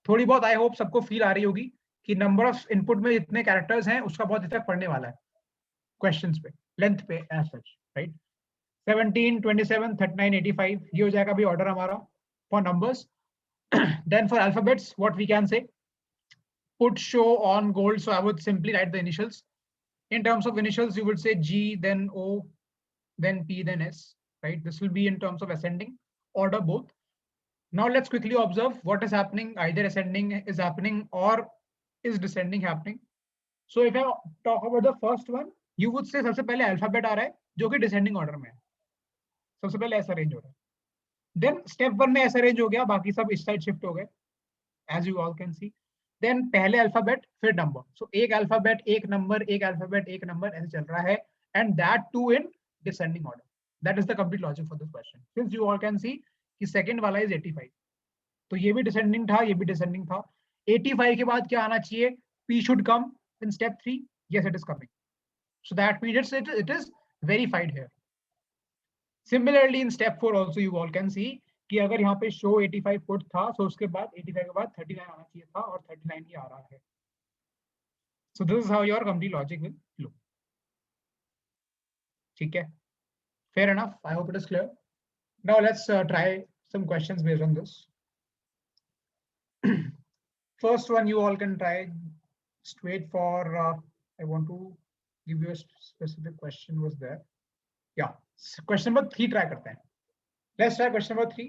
थोड़ी बहुत आई होप सबको फील आ रही होगी कि नंबर ऑफ इनपुट में जितने कैरेक्टर्स हैं उसका बहुत इफेक्ट पड़ने वाला है क्वेश्चंस पे, लेंथ पे एज सच, राइट. 17, 27, 39, 85 ये हो जाएगा भी ऑर्डर हमारा for numbers. Then for alphabets what we can say put show on gold, so I would simply write the initials. In terms of initials you would say G, then O, then P, then S, right. This will be in terms of ascending order both. Now let's quickly observe what is happening. Either ascending is happening or is descending happening. So if I talk about the first one, you would say सबसे पहले alphabet आ रहा है जो कि descending order में है. सबसे पहले ऐसा अरेंज हो रहा है. देन स्टेप 1 में ऐसा रेंज हो गया, बाकी सब इस साइड शिफ्ट हो गए as you all can see. Then पहले अल्फाबेट फिर नंबर, सो एक अल्फाबेट एक नंबर, एक अल्फाबेट एक नंबर, ऐसे चल रहा है, and that too in descending order. That is the complete logic for this question. Since you all can see कि सेकंड वाला इज 85, तो ये भी डिसेंडिंग था, ये भी डिसेंडिंग था। 85 के बाद क्या आना चाहिए? P should come in step 3. Yes, it is coming. So that means it is verified here. Similarly in step 4 also you all can see कि अगर यहाँ पे show 85 put था, so उसके बाद 85 के बाद 39 आना चाहिए था, और 39 ही आ रहा है। So this is how your complete logic will look. ठीक है, fair enough. I hope it is clear. Now let's try some questions based on this. First one you all can try straight for I want to give you a specific question was there. Yeah, question number 3 try करते हैं. Let's try question number 3.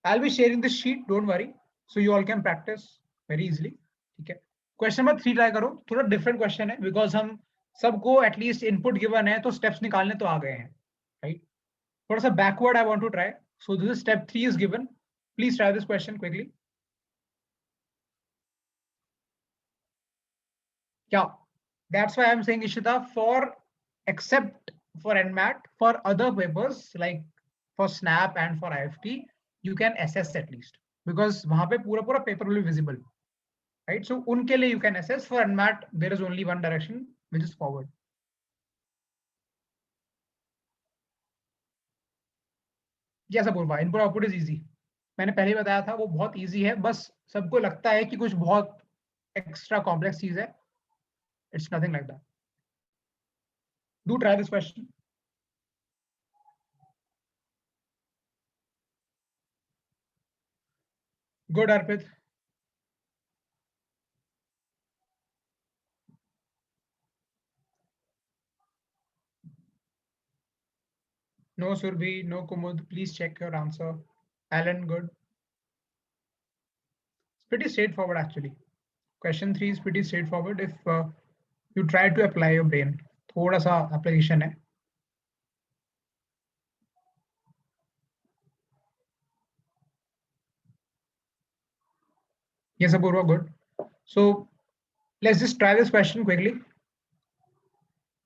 I'll be sharing this sheet, don't worry, so you all can practice very easily. ठीक है, question number 3 try करो. थोड़ा different question है because हम सबको at least input given है, तो steps निकालने तो आ गए हैं, right? थोड़ा सा backward I want to try. So this is step 3 is given. Please try this question quickly. Yeah, that's why I'm saying Ishita, for except for NMAT, for other papers like for SNAP and for IFT, you can assess at least because वहां पे पूरा paper will be visible, right? So उनके लिए you can assess. For NMAT there is only one direction, which is forward. Yes Apoorva, input output is easy. मैंने पहले ही बताया था वो बहुत इजी है, बस सबको लगता है कि कुछ बहुत एक्स्ट्रा कॉम्प्लेक्स चीज है. It's nothing like that. Do try this question. Good Arpit. No Surbhi, no Kumud, please check your answer. Alan, good. It's pretty straightforward actually. Question 3 is pretty straightforward if you try to apply your brain. थोड़ा सा application है. Yes Apurva, good. So let's just try this question quickly.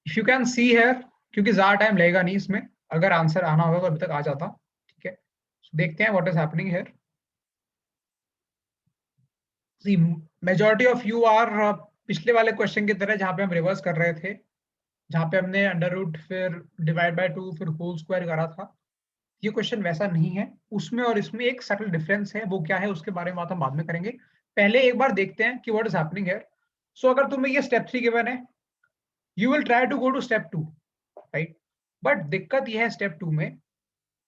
If you can see here, क्योंकि ज़्यादा time लगेगा नहीं इसमें, अगर answer आना होगा तो अभी तक आ जाता. ठीक है, so देखते हैं what is happening here. See, majority of you are पिछले वाले क्वेश्चन की तरह जहाँ पे हम रिवर्स कर रहे थे, जहाँ पे हमने अंडर रूट फिर डिवाइड बाय 2 फिर होल स्क्वायर करा था. ये क्वेश्चन वैसा नहीं है. उसमें और इसमें एक सटल डिफरेंस है. वो क्या है उसके बारे में बात हम बाद में करेंगे. पहले एक बार देखते हैं कि what is happening here. So अगर तुम्हें ये स्टेप 3 गिवन है, you will try to go to step 2, right? But दिक्कत ये है स्टेप 2 में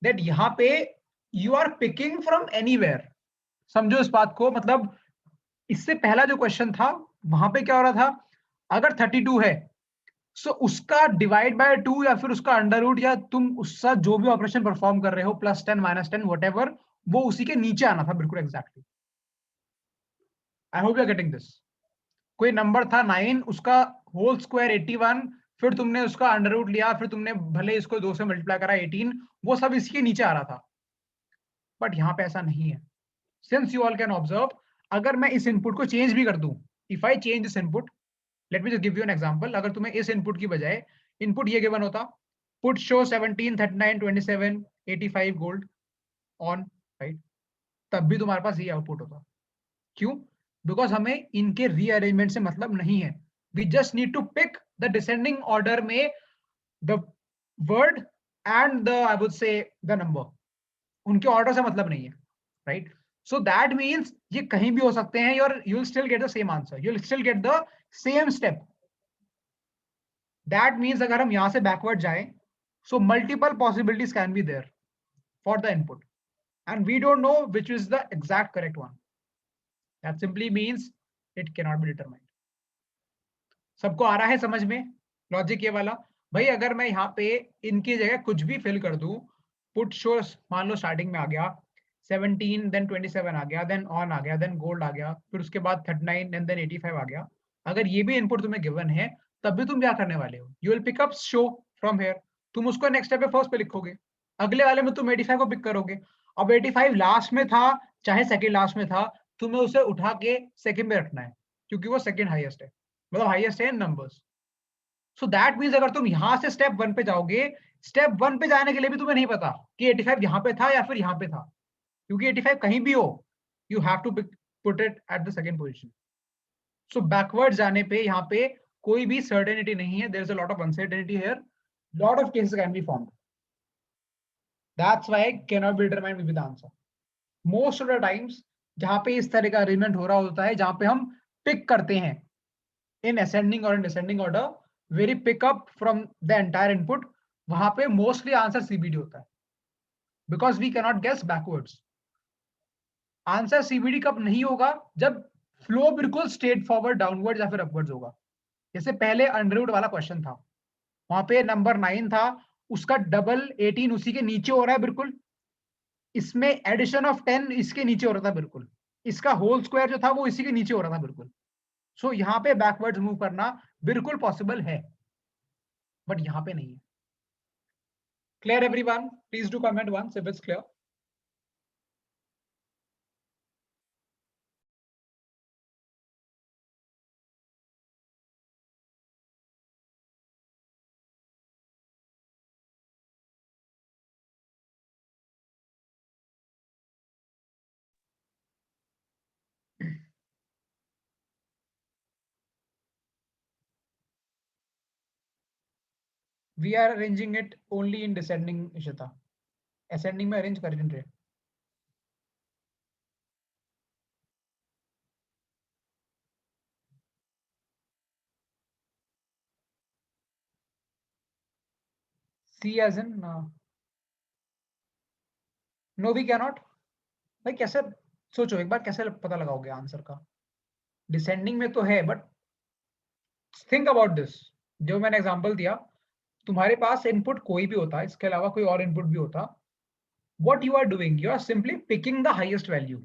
दैट यहाँ पे you are picking from anywhere. समझो इस बात को, मतलब इससे पहला जो क्वेश्चन था वहां पे क्या हो रहा था, अगर 32 है सो उसका डिवाइड बाय 2 या फिर उसका अंडर रूट या तुम उसका जो भी ऑपरेशन परफॉर्म कर रहे हो +10 -10 व्हाटएवर, वो उसी के नीचे आना था बिल्कुल exactly. I hope you are getting this. कोई नंबर था 9, उसका होल स्क्वायर 81, फिर तुमने उसका अंडर रूट लिया, फिर तुमने भले इसको 2 से मल्टीप्लाई करा 18, वो सब इसके नीचे आ रहा था. बट यहाँ पे ऐसा नहीं है. Since you all can observe, अगर मैं इस इनपुट को चेंज भी कर दूं, if I change this input, let me just give you an example. अगर तुम्हें इस इनपुट की बजाय इनपुट ये गिवन होता, put show 17 39 27 85 gold on, right, तब भी तुम्हारे पास ये आउटपुट होता. क्यों? बिकॉज हमें इनके रीअरेंजमेंट से मतलब नहीं है. We just need to pick the descending order में the word and the I would say the number. उनके ऑर्डर से मतलब नहीं है, राइट? So that means ये कहीं भी हो सकते हैं, और you will still get the same answer. You will still get the same step. That means अगर हम यहाँ से backward जाएं, so multiple possibilities can be there for the input, and we don't know which is the exact correct one. That simply means it cannot be determined. सबको आ रहा है समझ में लॉजिक ये वाला? भाई अगर मैं यहाँ पे इनकी जगह कुछ भी फिल कर दूं, पुट शो मान लो स्टार्टिंग में आ गया 17, देन 27 आ गया, देन ऑन आ गया, देन गोल्ड आ गया, फिर उसके बाद 39 एंड देन 85 आ गया. अगर ये भी इनपुट तुम्हें गिवन है, तब भी तुम क्या करने वाले हो? You will pick up show from here. तुम उसको नेक्स्ट स्टेप पे फर्स्ट पे लिखोगे, अगले वाले में तुम 85 को पिक करोगे. अब 85 लास्ट में था चाहे सेकंड लास्ट में था, तुम्हें उसे उठा के सेकंड में रखना है, क्योंकि वो सेकंड हाईएस्ट है, मतलब हाईएस्ट है इन नंबर्स। सो दैट मीन्स अगर तुम यहां से स्टेप 1 पे जाओगे, स्टेप 1 पे जाने के लिए भी तुम्हें नहीं पता कि 85 यहां पे था या फिर यहां पे था, क्योंकि 85 कहीं भी हो, you have to put it at the second position. So backward जाने पे यहाँ पे कोई भी सर्टेनिटी नहीं है, there is a lot of uncertainty here, lot of cases can be formed, that's why can not be determined with the answer. Most of the times जहां पे इस तरह का अरेंजमेंट हो रहा होता है, जहां पे हम पिक करते हैं इन असेंडिंग और in descending order, very pick up from the entire input, वहां पे मोस्टली आंसर सीबीडी होता है, because we can not guess backwards. Answer CBD कब नहीं होगा? जब फ्लो बिल्कुल स्ट्रेट फॉरवर्ड डाउनवर्ड या फिर अपवर्ड्स होगा। जैसे पहले अंडरवुड वाला क्वेश्चन था, वहां पे नंबर 9 था, उसका डबल 18 उसी के नीचे हो रहा है बिल्कुल, इसमें एडिशन ऑफ 10 इसके नीचे हो रहा था बिल्कुल, इसका होल स्क्वायर जो था वो इसी के नीचे हो रहा था बिल्कुल। सो यहाँ पे बैकवर्ड्स मूव करना बिल्कुल पॉसिबल है, बट यहाँ पे नहीं है। Clear everyone? Please do comment once if it's clear. We are arranging it only in descending, Ishita, ascending में अरेंज कर नहीं रहे। See as in no we can not. भाई कैसे, सोचो एक बार कैसे पता लगाओगे आंसर का? डिसेंडिंग में तो है, बट थिंक अबाउट दिस, जो मैंने एग्जांपल दिया, तुम्हारे पास इनपुट कोई भी होता, इसके अलावा कोई और इनपुट भी होता, what you are doing, you are simply picking the highest value.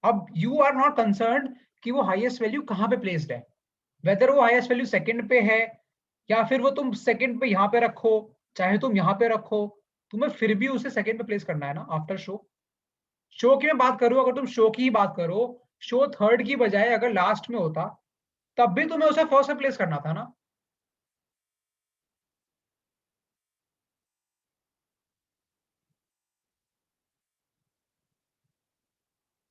अब you are not concerned कि वो highest value कहाँ पे placed है, whether वो highest value second पे है या फिर वो तुम second पे यहाँ पे रखो, चाहे तुम यहाँ पे रखो, तुम्हें फिर भी उसे second पे place करना है ना आफ्टर शो। शो की मैं बात करूं, अगर तुम शो की ही बात करो, शो थर्ड की बजाय अगर लास्ट में होता, तब भी तुम्हें उसे फर्स्ट में प्लेस करना था ना।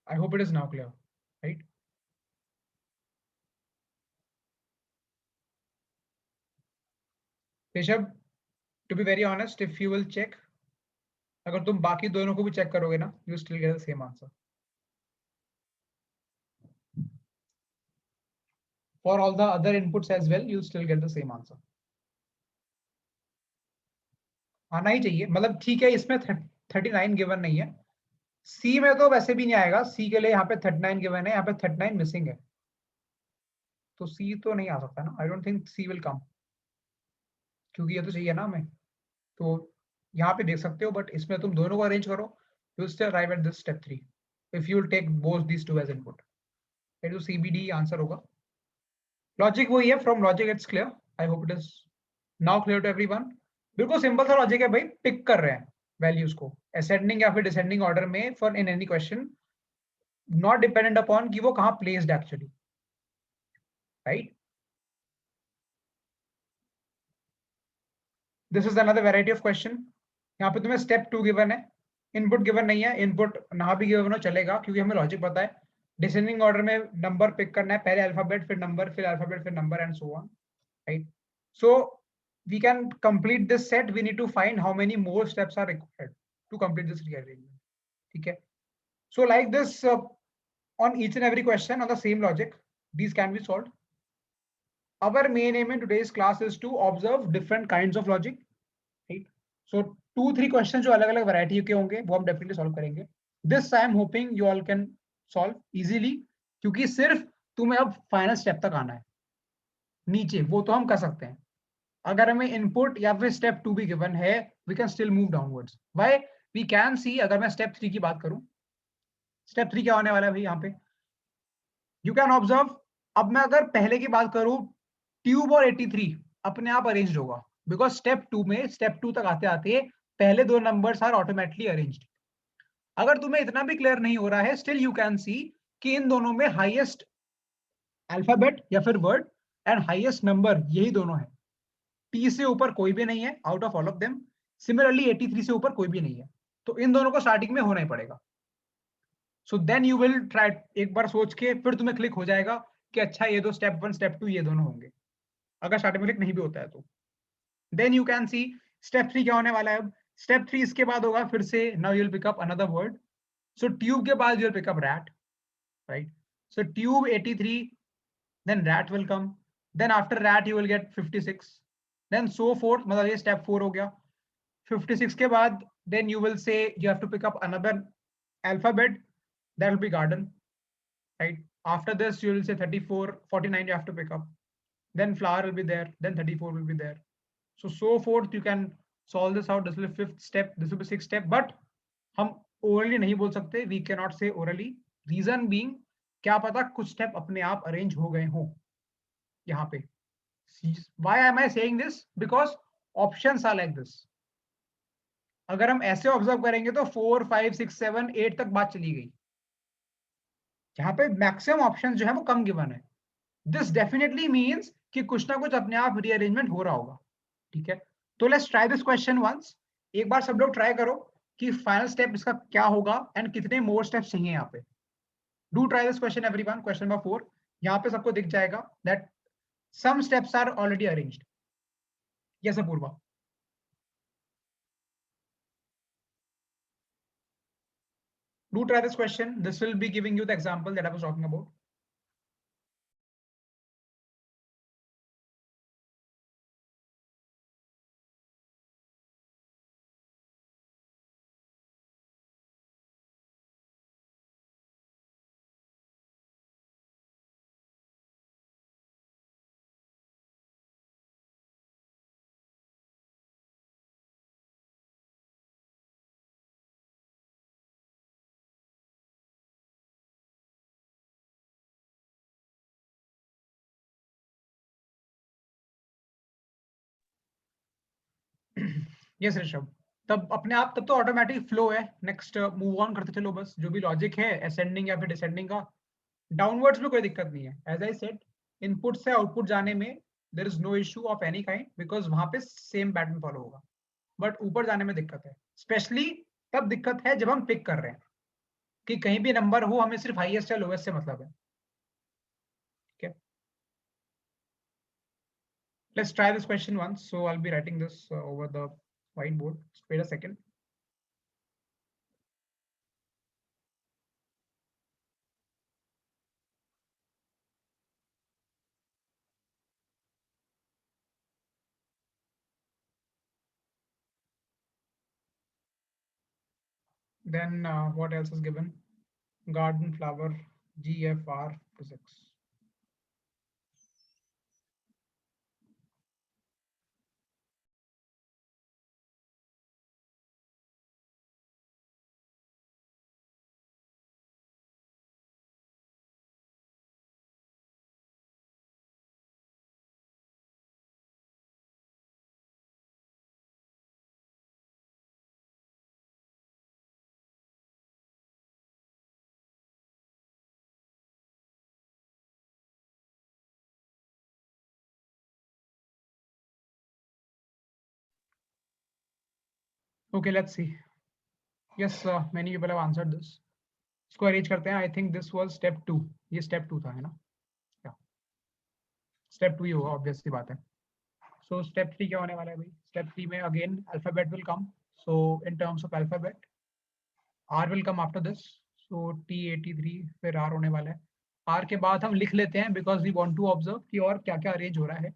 I hope it is now clear, right? Rishabh, to be very honest, if you will check, अगर तुम बाकी दोनों को भी चेक करोगे ना, you still get the same answer for all the other inputs as well, you still get the same answer. आना ही चाहिए, मतलब ठीक है, इसमें 39 गिवन नहीं है, सी में तो वैसे भी नहीं आएगा, सी के लिए यहाँ पे 39 गिवन है, यहाँ पे 39 मिसिंग है, तो सी तो नहीं आ सकता ना, I don't think C will come, क्योंकि ये तो चाहिए ना हमें। तो यहाँ पे देख सकते हो, बट इसमें तुम दोनों को अरेंज करो, you still arrive at this step 3 if you will take both these two as input, ये जो सीबीडी आंसर होगा। लॉजिक वही है, from logic it's clear, I hope it is now clear to everyone. बिल्कुल simple सा logic है भाई, pick कर रहे हैं वैल्यूज को असेंडिंग या फिर डिसेंडिंग ऑर्डर में for in any question, not dependent upon कि वो कहाँ placed actually, right? This is another variety of question. यहाँ पे तुम्हें स्टेप 2 गिवन है, इनपुट गिवन नहीं है, इनपुट ना भी गिवन हो चलेगा, क्योंकि हमें लॉजिक पता है, डिसेंडिंग ऑर्डर में नंबर पिक करना है, पहले अल्फाबेट फिर नंबर फिर अल्फाबेट फिर number and so on, right? So we can complete this set, we need to find how many more steps are required to complete this rearrangement, ठीक है? So like this, on each and every question on the same logic, these can be solved. Our main aim in today's class is to observe different kinds of logic, right? So 2-3 questions जो अलग अलग variety के होंगे वो हम definitely solve करेंगे। This I am hoping you all can solve easily, क्योंकि सिर्फ तुम्हें अब फाइनल स्टेप तक आना है, नीचे वो तो हम कर सकते हैं, अगर हमें इनपुट या फिर स्टेप 2 भी गिवन है, we can still move downwards. Why? We can see, अगर मैं स्टेप 3 की बात करूं, स्टेप 3 क्या होने वाला है भाई यहाँ पे, यू कैन ऑब्जर्व। अब मैं अगर पहले की बात करूं, ट्यूब और 83 अपने आप अरेंज होगा, बिकॉज स्टेप 2 में, स्टेप 2 तक आते आते पहले दो नंबर्स आर ऑटोमेटिकली अरेंज्ड। अगर तुम्हें इतना भी क्लियर नहीं हो रहा है, स्टिल यू कैन सी कि इन दोनों में हाईएस्ट अल्फाबेट या फिर वर्ड एंड हाईएस्ट नंबर यही दोनों है। टी से ऊपर कोई भी नहीं है out of all of them. Similarly 83 से ऊपर कोई भी नहीं है, तो इन दोनों को स्टार्टिंग में होना ही पड़ेगा। So then you will try, एक बार सोच के फिर तुम्हें क्लिक हो जाएगा कि अच्छा ये दो स्टेप 1 स्टेप 2 ये दोनों होंगे। अगर स्टार्टिंग में क्लिक नहीं भी होता है तो then you can see step 3 क्या होने वाला है। अब स्टेप 3 इसके बाद होगा फिर से, now you will pick up another word. So tube के बाद you will pick up rat, right. So tube 83, then rat will come, then after rat you will get 56, then so forth, मतलब ये step 4 हो गया। 56 के बाद then you will say you have to pick up another alphabet, that will be garden, right? After this you will say 34, 49 you have to pick up, then flower will be there, then 34 will be there, so forth you can solve this out. This will be 5th step, this will be 6th step, but हम orally नहीं बोल सकते, we cannot say orally, reason being क्या पता कुछ step अपने आप arrange हो गए हों यहाँ पे। Why am I saying this? Because options are like this. अगर हम ऐसे ऑब्जर्व करेंगे तो 4, 5, 6, 7, 8 तक बात चली गई, जहां पे मैक्सिमम ऑप्शन जो है वो कम गिवन है। दिस डेफिनेटली मीन्स कि कुछ ना कुछ अपने आप रीअरेंजमेंट हो रहा होगा, ठीक है। तो let's try this question once. एक बार सब लोग ट्राई करो कि फाइनल स्टेप इसका क्या होगा एंड कितने मोर स्टेप्स चाहिए यहाँ पे। Do try this question everyone, question number 4। यहाँ पे सबको दिख जाएगा that some steps are already arranged. Yes, Apurva. Do try this question. This will be giving you the example that I was talking about. Yes Rishabh, तब अपने आप तब तो ऑटोमेटिक फ्लो है। नेक्स्ट मूव ऑन करते चलो, बस जो भी लॉजिक है असेंडिंग या फिर डिसेंडिंग का, डाउनवर्ड्स में कोई दिक्कत नहीं है। एज आई सेड, इनपुट से आउटपुट जाने में there is no issue of any kind, because वहां पे सेम पैटर्न फॉलो होगा। बट ऊपर जाने में दिक्कत है, स्पेशली तब दिक्कत है जब हम पिक कर रहे हैं कि कहीं भी नंबर हो, हमें सिर्फ हाईएस्ट या लोएस्ट से मतलब है। ठीक है, let's try this question once. So I'll be writing this over the whiteboard. Just wait a second. Then what else is given? Garden flower, GFR physics. Okay, let's see. Yes, many people have answered this. इसको arrange करते हैं। I think this was step 2, ये step 2 था, है ना? क्या step 2 ही होगा, obvious सी बात है। सो स्टेप 3 क्या होने वाला है भाई? स्टेप 3 में again alphabet will come. So in terms of alphabet, R will come after this. So T83 फिर आर होने वाला है। आर के बाद हम लिख लेते हैं because we want to observe कि और क्या क्या अरेंज हो रहा है।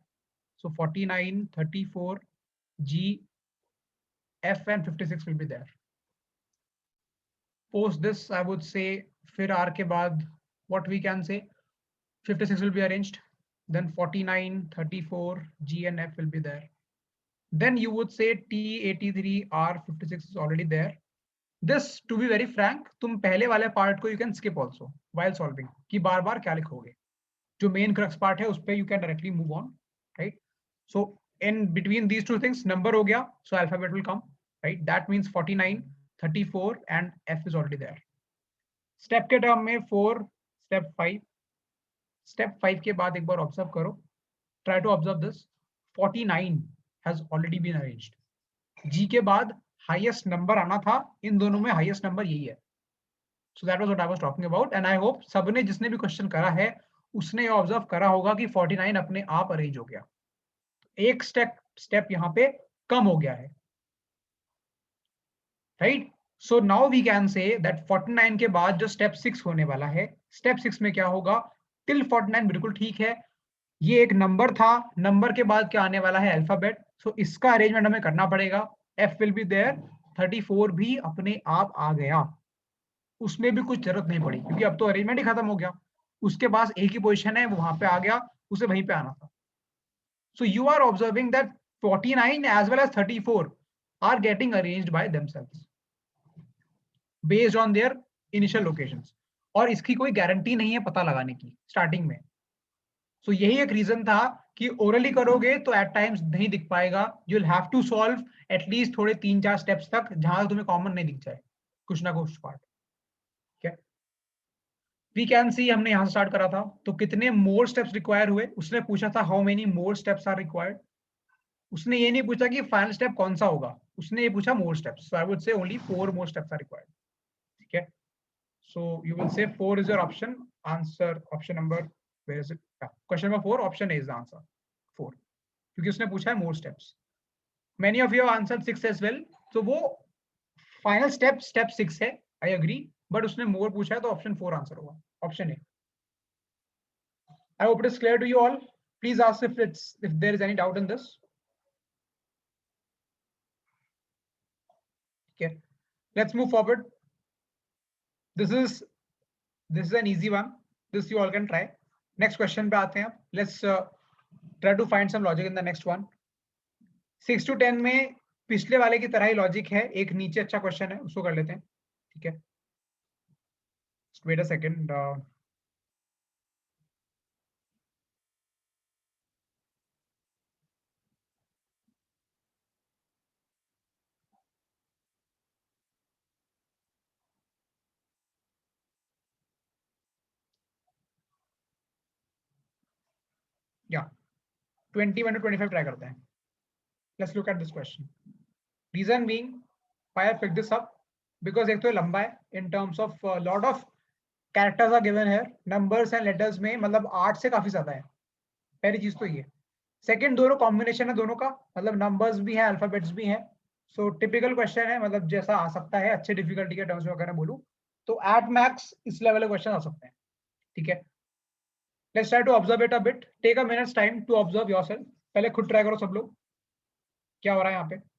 So 49, 34, G, F and 56 will be there. Post this, I would say, फिर R के बाद what we can say, 56 will be arranged. Then 49, 34, G and F will be there. Then you would say T83, R, 56 is already there. This, to be very frank, तुम पहले वाले part को you can skip also while solving कि बार बार क्या लिखोगे। जो main crux part है उस पे you can directly move on, right? So in between these two things, number हो गया, so alphabet will come, right? That means 49, 34 and F is already there. Step के टर्म में 4, स्टेप 5 के बाद एक बार ऑब्जर्व करो, try to observe this, 49 has already been arranged. G के बाद हाईएस्ट नंबर आना था, इन दोनों में हाईएस्ट नंबर यही है। So that was what I was talking about and I hope सबने जिसने भी क्वेश्चन करा है उसने ये ऑब्जर्व करा होगा कि 49 अपने आप अरेंज हो गया, एक स्टेप यहाँ पे कम हो गया है, right. So now we can say that 49 के बाद जो स्टेप 6 होने वाला है, स्टेप 6 में क्या होगा, टिल 49 बिल्कुल ठीक है, ये एक नंबर था, नंबर के बाद क्या आने वाला है, अल्फाबेट। सो इसका अरेंजमेंट हमें करना पड़ेगा, एफ विल बी देयर, 34 भी अपने आप आ गया, उसमें भी कुछ जरूरत नहीं पड़ी क्योंकि अब तो अरेंजमेंट ही खत्म हो गया, उसके पास एक ही पोजीशन है, वो वहां पे आ गया, उसे वहीं पे आना था। So you are observing that 49 as well as 34 are getting arranged by themselves based on their initial locations. और इसकी कोई गारंटी नहीं है पता लगाने की स्टार्टिंग में। So यही एक रीजन था कि ओरली करोगे तो एट टाइम्स नहीं दिख पाएगा, you will have to solve at least थोड़े 3-4 स्टेप्स तक जहां तुम्हें कॉमन नहीं दिख जाए कुछ ना कुछ पार्ट। ठीक है, वी कैन सी हमने यहां से स्टार्ट करा था, तो कितने मोर स्टेप्स रिक्वायर हुए, उसने पूछा था how many more steps are required, उसने ये नहीं पूछा कि फाइनल स्टेप कौन सा होगा, उसने ये पूछा more steps, so I would say only 4 more steps are required. ठीक है, so you will say 4 is your option answer, option number, where is it, question number 4 option A is the answer 4, क्योंकि उसने पूछा है more steps. Many of you answer 6 as well, तो वो final step 6 है, I agree, but उसने मोर पूछा है तो ऑप्शन 4 आंसर होगा, option A. I hope it is clear to you all, please ask if there is any doubt in this. Okay, let's move forward. This is an easy one, this you all can try. Next question पे आते हैं, let's try to find some logic in the next one. 6 to 10 में पिछले वाले की तरह ही logic है, एक नीचे अच्छा क्वेश्चन है उसको कर लेते हैं। ठीक है, वेट अ सेकंड, या 21 to 25 ट्राई करते हैं। Let's look at this question, reason being why I pick this up, because एक तो लंबा है in terms of lot of characters are given here, numbers and letters में मतलब 8 से काफी ज्यादा है, पहली चीज तो ये। सेकंड, दोनों कॉम्बिनेशन है दोनों का, मतलब नंबर्स भी हैं अल्फाबेट्स भी हैं, सो टिपिकल क्वेश्चन है, मतलब जैसा आ सकता है अच्छे डिफिकल्टी के टर्म्स में अगर मैं बोलूं तो एट मैक्स इस लेवल के क्वेश्चन आ सकते हैं। ठीक है, let's try to observe it a bit, take a minutes time to observe yourself, पहले खुद ट्राई करो सब लोग क्या हो रहा है यहाँ पे।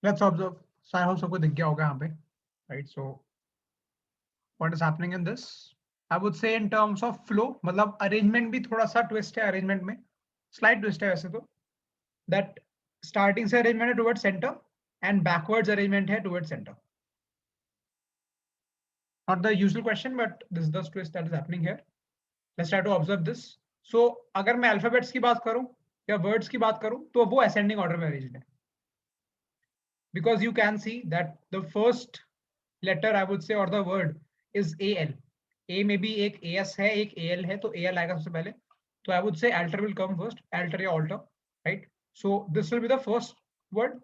लेट्स ऑब्जर्व, आई होप सबको दिख गया होगा यहाँ पे, right? So what is happening in this, I would से इन टर्म्स ऑफ फ्लो, मतलब अरेंजमेंट भी थोड़ा सा ट्विस्ट है, अरेंजमेंट में स्लाइट ट्विस्ट है वैसे तो, दैट स्टार्टिंग से अरेंजमेंट है towards centre and backwards arrangement है towards centre. Not the usual question, but this is the twist that is happening here. Let's try to observe this. So अगर मैं alphabets की बात करूं या वर्ड्स की बात करूं तो वो असेंडिंग ऑर्डर में अरेंज्ड है, because you can see that the first letter I would say or the word is AL. A में भी एक AS है, एक AL है, तो AL आएगा सबसे पहले. तो I would say alter will come first, alter या alter, right? So this will be the first word.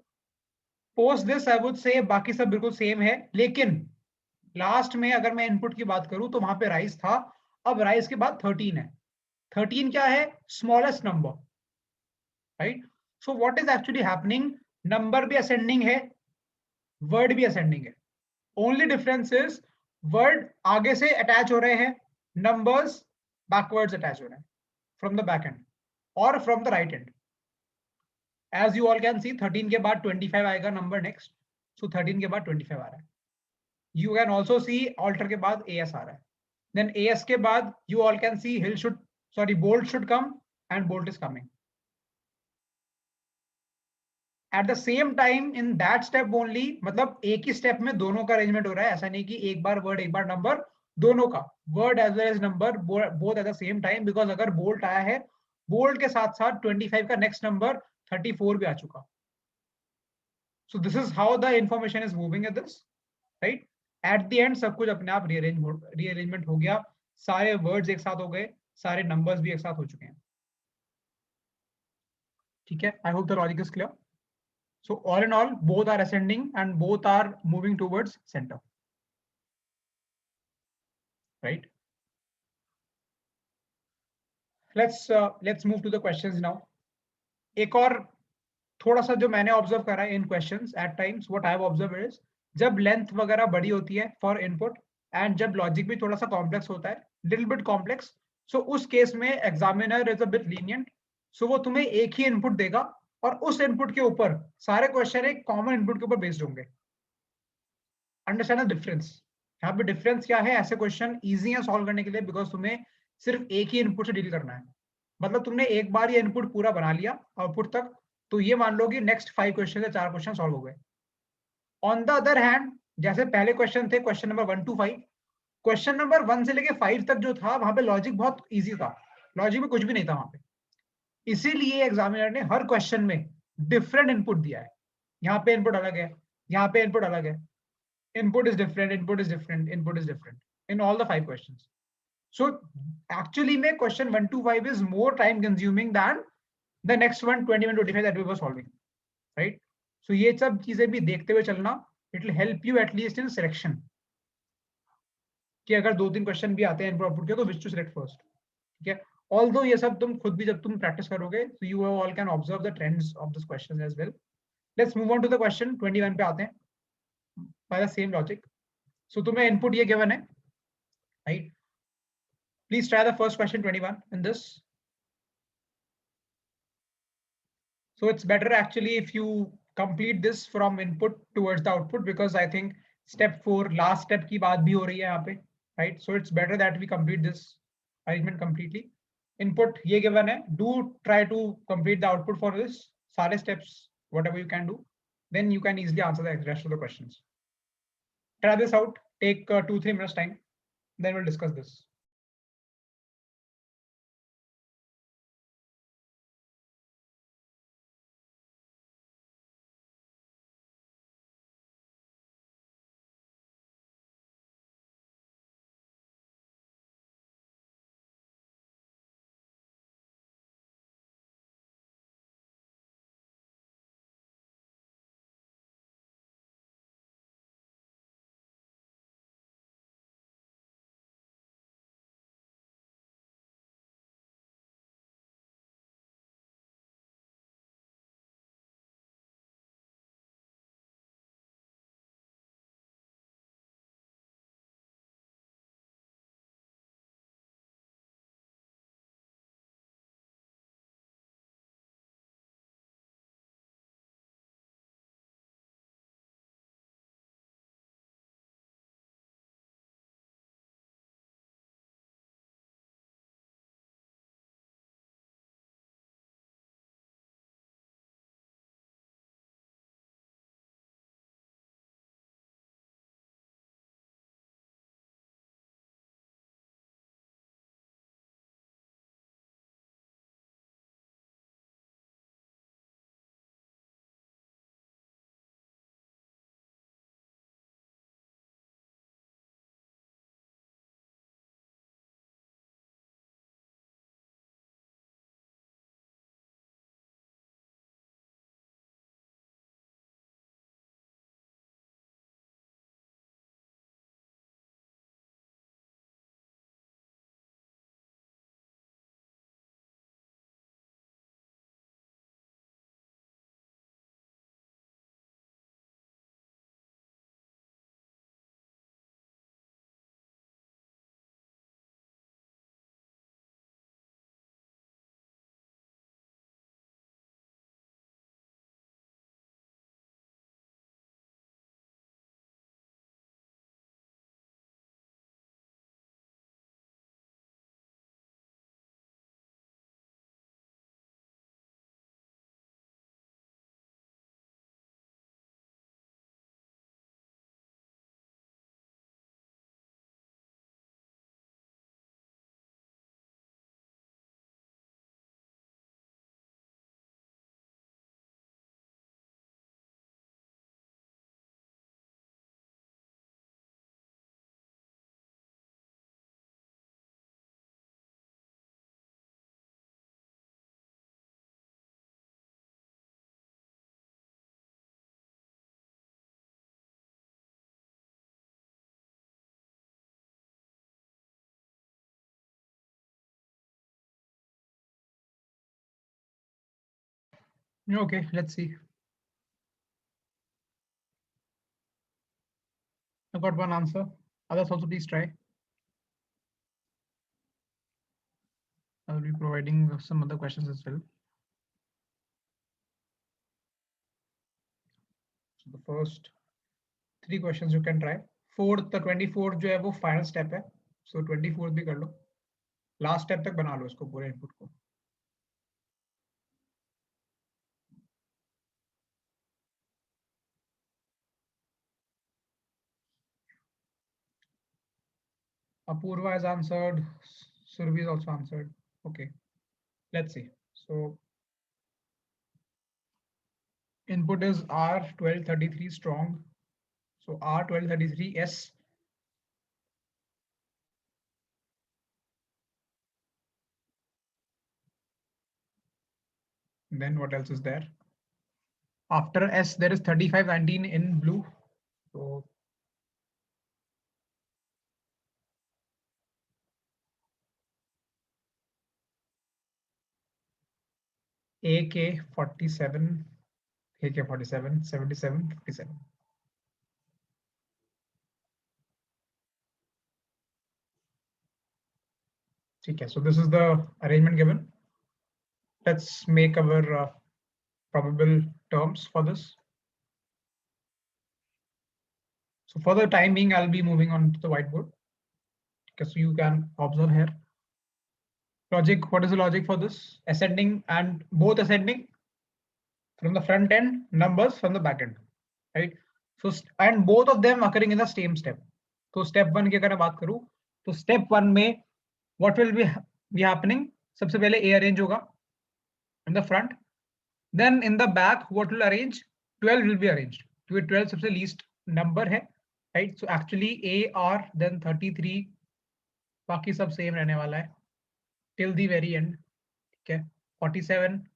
Post this I would say बाकी सब बिल्कुल सेम है, लेकिन लास्ट में अगर मैं इनपुट की बात करूं तो वहां पे राइज था, अब राइज के बाद 13 है. 13 क्या है? Smallest number, right? So what is actually happening, number भी असेंडिंग है, वर्ड भी असेंडिंग है. ओनली डिफरेंस इज वर्ड आगे से अटैच हो रहे हैं, नंबर्स बैकवर्ड्स अटैच हो रहे हैं फ्रॉम द बैक एंड और from the right end. As you all can see 13 के बाद 25 आएगा नंबर नेक्स्ट, सो 13 के बाद 25 आ रहा है. You can also see alter के बाद AS आ रहा है. Then AS के बाद you all can see bolt should come and bolt is coming. At the same time in that step only, मतलब एक ही स्टेप में दोनों का अरेंजमेंट हो रहा है, ऐसा नहीं कि एक बार वर्ड एक बार नंबर, दोनों का word as well as number both at the same time. Because अगर बोल्ट आया है, बोल्ट के साथ साथ 25 का नेक्स्ट नंबर 34 भी आ चुका. सो this is how the information is moving at this, right? Eight the and सब कुछ अपने आप रीअरेंजमेंट हो गया, सारे वर्ड्स एक साथ हो गए, सारे नंबर्स भी एक साथ हो चुके हैं. ठीक है, I hope the logic is clear. So all in all both are ascending and both are moving towards centre, right? Let's move to the questions now. एक और थोड़ा सा जो मैंने ऑब्जर्व करा है in questions at times, what I have observe is जब length वगैरह बड़ी होती है फॉर इनपुट एंड जब लॉजिक भी थोड़ा सा कॉम्प्लेक्स होता है, लिटिल बिट कॉम्प्लेक्स, सो उस केस में examiner is a bit lenient. So वो तुम्हें एक ही इनपुट देगा और उस इनपुट के ऊपर सारे क्वेश्चन एक कॉमन इनपुट के ऊपर बेस्ड होंगे. Understand the difference. यहाँ पे डिफरेंस क्या है, ऐसे क्वेश्चन इजी है सॉल्व करने के लिए बिकॉज तुम्हें सिर्फ एक ही इनपुट से डील करना है. मतलब तुमने एक बार ये इनपुट पूरा बना लिया आउटपुट तक, तो ये मान लो कि नेक्स्ट 5 क्वेश्चन या 4 क्वेश्चन सॉल्व हो गए. ऑन द अदर हैंड, जैसे पहले क्वेश्चन थे question number 1 to 5, question number 1 से लेके 5 तक जो था वहां पे लॉजिक बहुत इजी था, लॉजिक में कुछ भी नहीं था वहां पे. इसीलिए एग्जामिनर ने हर क्वेश्चन में डिफरेंट इनपुट दिया है. यहाँ पे इनपुट अलग है, यहाँ पे इनपुट अलग है, input is different, input is different, input is different in all the 5 questions. So actually mein question 1 to 5 is more time consuming than the next one 21 25 that we were solving, right? So ये सब चीजें भी देखते हुए चलना, it will help you at least in selection कि अगर 2-3 question भी आते हैं इनपुट आउटपुट के तो which to select first. ठीक है, although ये सब तुम खुद भी जब तुम प्रैक्टिस करोगे so you all can observe the trends of this question as well. Let's move on to the question 21 पे आते हैं by the same logic. So तुम्हें इनपुट ये गिवन है, right? Please try the first question 21 in this. So it's better actually if you complete this from input towards the output because I think step 4 last step की बात भी हो रही है यहाँ पे, right? So it's better that we complete this arrangement completely. Input ये given है, do try to complete the output for this सारे steps whatever you can do, then you can easily answer the rest of the questions. Try this out, take 2-3 minutes time, then we'll discuss this. Okay, let's see. I got one answer. Others also please try. I will be providing some other questions as well. So the first 3 questions you can try. Fourth, the 24th जो है वो final step है. So 24th भी कर लो. Last step तक बना लो इसको पूरे input को. Apurva has answered. Survi has also answered. Okay, let's see. So input is R1233 strong. So R1233 S. Then what else is there? After S, there is 3519 in blue. So AK47, AK47, 77, 57. Okay, so this is the arrangement given. Let's make our probable terms for this. So for the time being, I'll be moving on to the whiteboard. Okay, so you can observe here. Logic, what is the logic for this? Ascending and both ascending from the front end, numbers from the back end, right? So and both of them occurring in the same step. So step 1 की अगर मैं बात करूं तो step 1 में what will be happening? सबसे पहले A arrange होगा in the front, then in the back what will arrange? 12 will be arranged. क्योंकि 12 सबसे least number है, right? So actually A R then 33 बाकी सब same रहने वाला है till the very end. Okay, 47,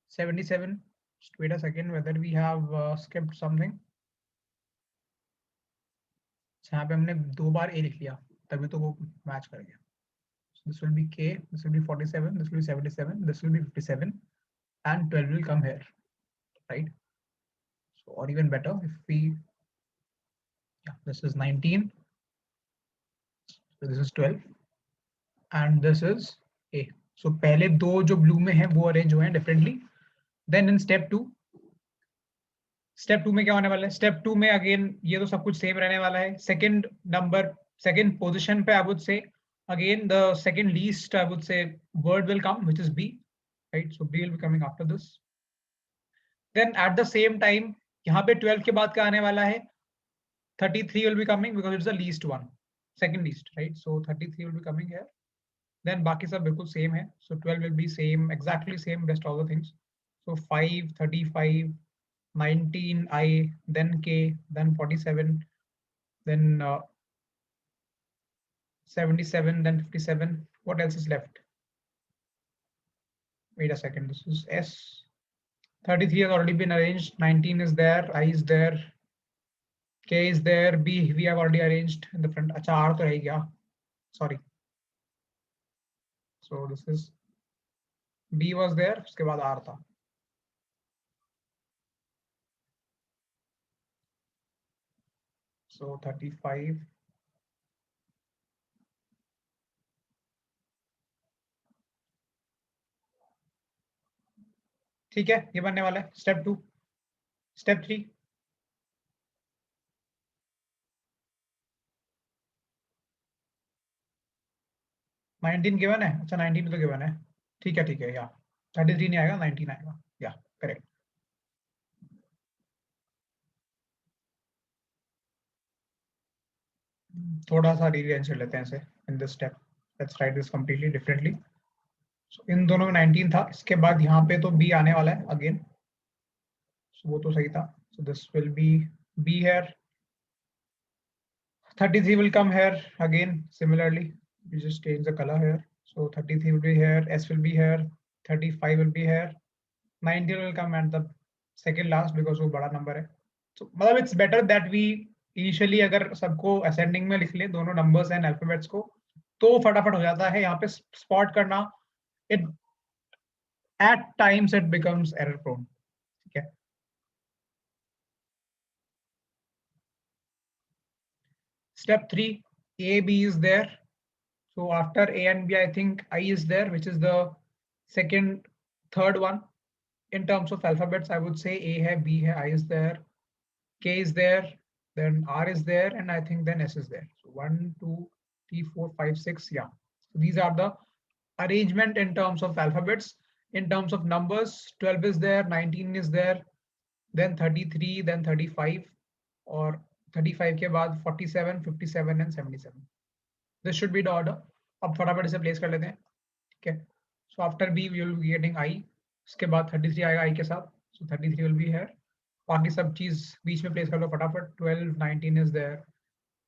77. Just wait a second whether we have skipped something. यहाँ पे हमने 2 बार A लिख लिया तभी तो वो मैच कर गया. So this will be K, this will be 47, this will be 77, this will be 57, and 12 will come here, right? So or even better if we, yeah, this is 19, so this is 12, and this is A. So पहले दो जो blue में है वो arrange हुए हैं differently. Then in step 2, step 2 में क्या होने वाला है? Step 2 में again ये तो सब कुछ same रहने वाला है. Second number, second position पे I would say again the second least I would say word will come, which is B, right? So B will be coming after this. Then at the same time यहाँ पे 12 के बाद क्या आने वाला है? 33 will be coming because it's the least one, second least, right? So 33 will be coming here. Then बाकी सब बिल्कुल same है. So 12 will be same, exactly same rest all the things. So 5, 35, 19 I, then K, then 47, then 77, then 57. What else is left? Wait a second. This is S. 33 has already been arranged. 19 is there. I is there. K is there. B we have already arranged in the front. अच्छा R तो रह गया. Sorry. So this is B was there. उसके बाद R था. So 35. ठीक है, ये बनने वाला है. Step 2. Step 3. नाइनटीन गिवन है. अच्छा 19 तो गिवन है. ठीक है या 33 नहीं आएगा, 19 आएगा. या करेक्ट. थोड़ा सा रीअरेंज कर लेते हैं इसे in this step. Let's write this completely differently. So in दोनों में 19 था. इसके बाद यहाँ पे तो बी आने वाला है अगेन. सो वो तो सही था. So this will B be here. 33 will come here again similarly. You just change the color here. So 33 will be here. S will be here. 35 will be here. 19 will come at the second last because वो बड़ा number है. So मतलब it's better that we initially अगर सबको ascending में लिख ले दोनों numbers and alphabets को तो फटाफट हो जाता है. यहाँ पे spot करना it at times it becomes error prone. Okay. Step 3, A, B is there. So after A and B, I think I is there, which is the third one. In terms of alphabets, I would say A hai, B hai, I is there, K is there, then R is there, and I think then S is there. So 1, 2, 3, 4, 5, 6. Yeah. So these are the arrangement in terms of alphabets. In terms of numbers, 12 is there, 19 is there, then 33, then 35, or 35 के बाद 47, 57 and 77. This should be the order. अब फटाफट इसे place कर लेते हैं. ठीक है. So after B we will be getting I. उसके बाद 33 आएगा I के साथ. So 33 will be here. बाकी सब चीज बीच में प्लेस कर लो फटाफट. 12, 19 is there.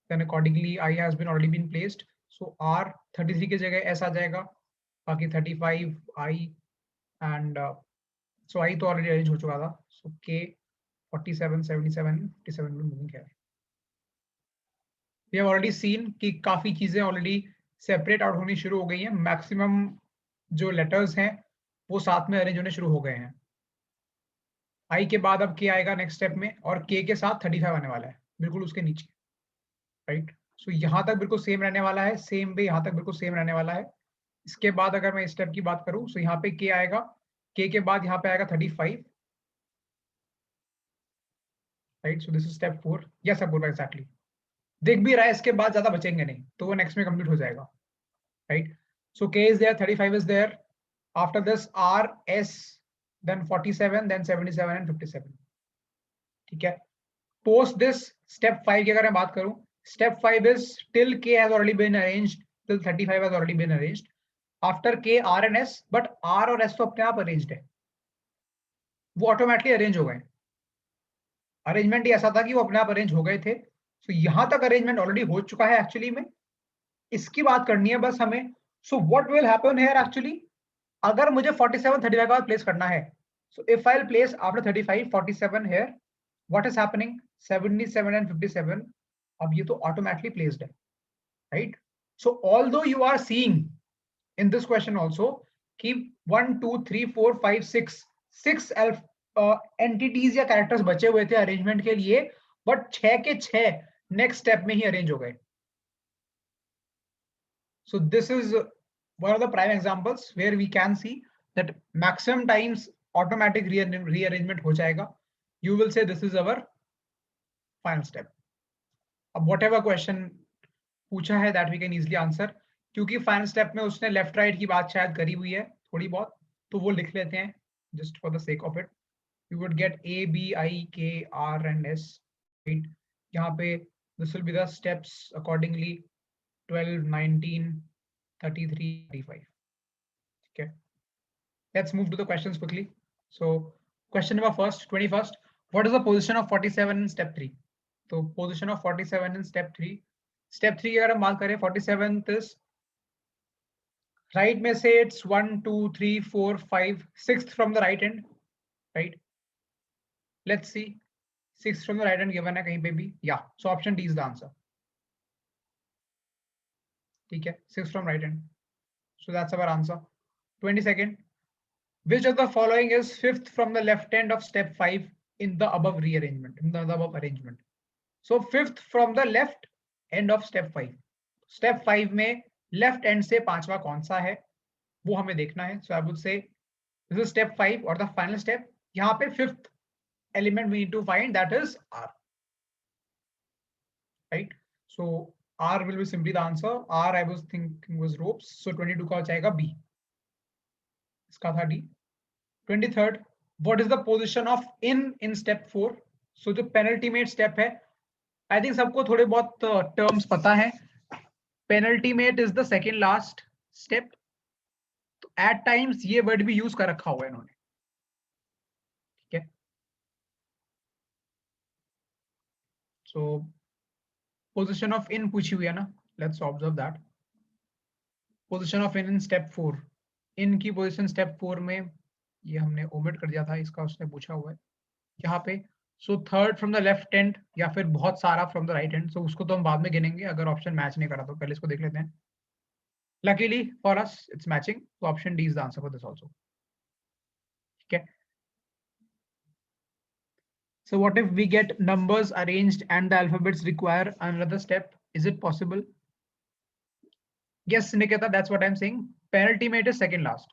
Then accordingly I has been already been placed. So R 33 की जगह S आ जाएगा. बाकी 35 I and so I तो already arrange हो चुका था. So K 47, 77, 57 will moving here. We have already seen कि काफी चीजें already सेपरेट आउट होनी शुरू हो गई हैं. मैक्सिमम जो लेटर्स हैं वो साथ में अरेंज होने शुरू हो गए हैं. आई के बाद अब के आएगा नेक्स्ट स्टेप में, और के के साथ 35 आने वाला है बिल्कुल उसके नीचे. राइट. सो यहाँ तक बिल्कुल सेम रहने वाला है, सेम पे यहाँ तक बिल्कुल सेम रहने वाला है. इसके बाद अगर मैं स्टेप की बात करूँ, सो यहाँ पे के आएगा, के बाद यहाँ पे आएगा 35. Right. So this is step 4. Yes Apoorva, exactly. दिख भी रहा है, इसके बाद ज्यादा बचेंगे नहीं, तो वो नेक्स्ट में कंप्लीट हो जाएगा. Right. So K is there, 35 is there. After this R, S, then 47, then 77 and 57. ठीक है. पोस्ट दिस स्टेप 5 की अगर मैं बात करूं, step 5 is till K has already been arranged, till 35 has already been arranged. After K R and S, but R और S तो अपने आप अरेंज्ड है, वो ऑटोमेटिकली अरेंज हो गए. अरेंजमेंट ही ऐसा था कि वो अपने आप अरेंज हो गए थे. सो यहां तक अरेंजमेंट ऑलरेडी हो चुका है एक्चुअली में. इसकी बात करनी है बस हमें. So what will happen here actually, अगर मुझे 47 35 के बाद प्लेस करना है, so if I will place after 35 47 here, what is happening, 77 and 57, अब ये तो ऑटोमेटिकली प्लेस्ड है. Right. So although you are seeing in this question also कि 1 2 3 4 5 6 एंटिटीज या कैरेक्टर्स बचे हुए थे अरेंजमेंट के लिए, बट 6 के 6 नेक्स्ट स्टेप में ही अरेंज हो गए. So this is one of the prime examples where we can see that maximum times automatic rearrangement हो जाएगा. You will say this is our final step. अब whatever question पूछा है that we can easily answer, क्योंकि final step में उसने left right की बात शायद करी हुई है थोड़ी बहुत, तो वो लिख लेते हैं just for the sake of it. You would get A, B, I, K, R and S. Right? यहाँ पे this will be the steps accordingly. 12, 19, 33, 35. Okay. Let's move to the questions quickly. So question number 21st. What is the position of 47 in step 3? So position of 47 in step 3. Step 3 अगर हम बात करें, 47th is right में से it's 1, 2, 3, 4, 5, 6th from the right end. Right. Let's see. 6th from the right end given है कहीं पे भी. Yeah. So option D is the answer. ठीक है. 6 from right end. So that's our answer. 22nd. Which of the following is 5th from the left end of step 5 in the above rearrangement, in the above arrangement? So 5th from the left end of step 5. Step 5 में left end से पांचवा कौन सा है वो हमें देखना है. So I would say this is step 5 or the final step. यहाँ पे 5th element we need to find, that is R. Right. So R will be simply the answer. R I was thinking was ropes. So 22 का हो जाएगा B. इसका था D. 23rd. What is the position of in step 4? So जो penultimate step है, I think सबको थोड़े बहुत terms पता है. Penultimate is the second last step. तो at times ये word भी use कर रखा हुआ है इन्होंने. ठीक है. So position of in पूछी हुई है ना. Let's observe that. Position of in step 4. In की position step 4 में ये हमने omit कर दिया था, इसका उसने पूछा हुआ है यहाँ पे. So third from the left end या फिर बहुत सारा from the right end. So उसको तो हम बाद में गिनेंगे अगर ऑप्शन मैच नहीं करा तो. पहले इसको देख लेते हैं. Luckily for us it's matching. So option D is the answer for this also. ठीक है. So what if we get numbers arranged and the alphabets require another step? Is it possible? Yes, Nikita, that's what I'm saying. Penultimate is second last.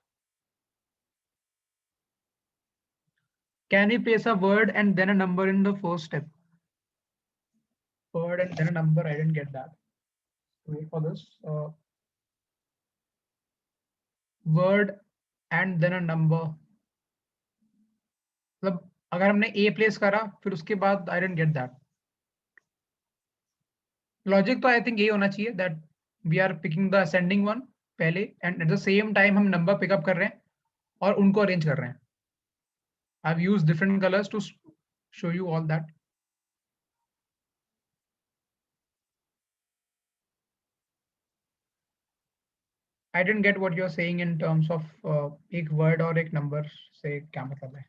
Can we place a word and then a number in the first step? Word and then a number, I didn't get that. Wait for this. Word and then a number. मतलब अगर हमने A place करा फिर उसके बाद I didn't get that. Logic तो I think ये होना चाहिए that we are picking the ascending one पहले and at the same time हम नंबर पिकअप कर रहे हैं और उनको अरेंज कर रहे हैं. I have used different colours to show you all that. I didn't get what you are saying in terms of एक वर्ड और एक नंबर से क्या मतलब है.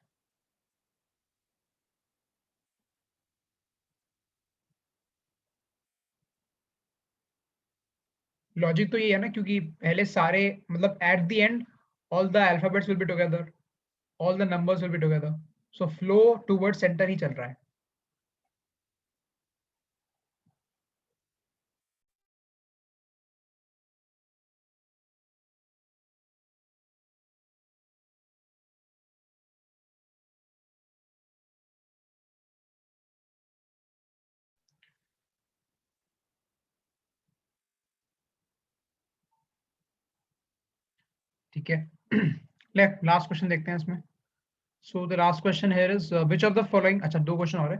लॉजिक तो ये है ना क्योंकि पहले सारे मतलब at the end all the alphabets will be together, all the numbers will be together, so flow towards centre ही चल रहा है. ठीक है. ले लास्ट क्वेश्चन देखते हैं इसमें. So the last question here is which of the following, अच्छा दो क्वेश्चन और है.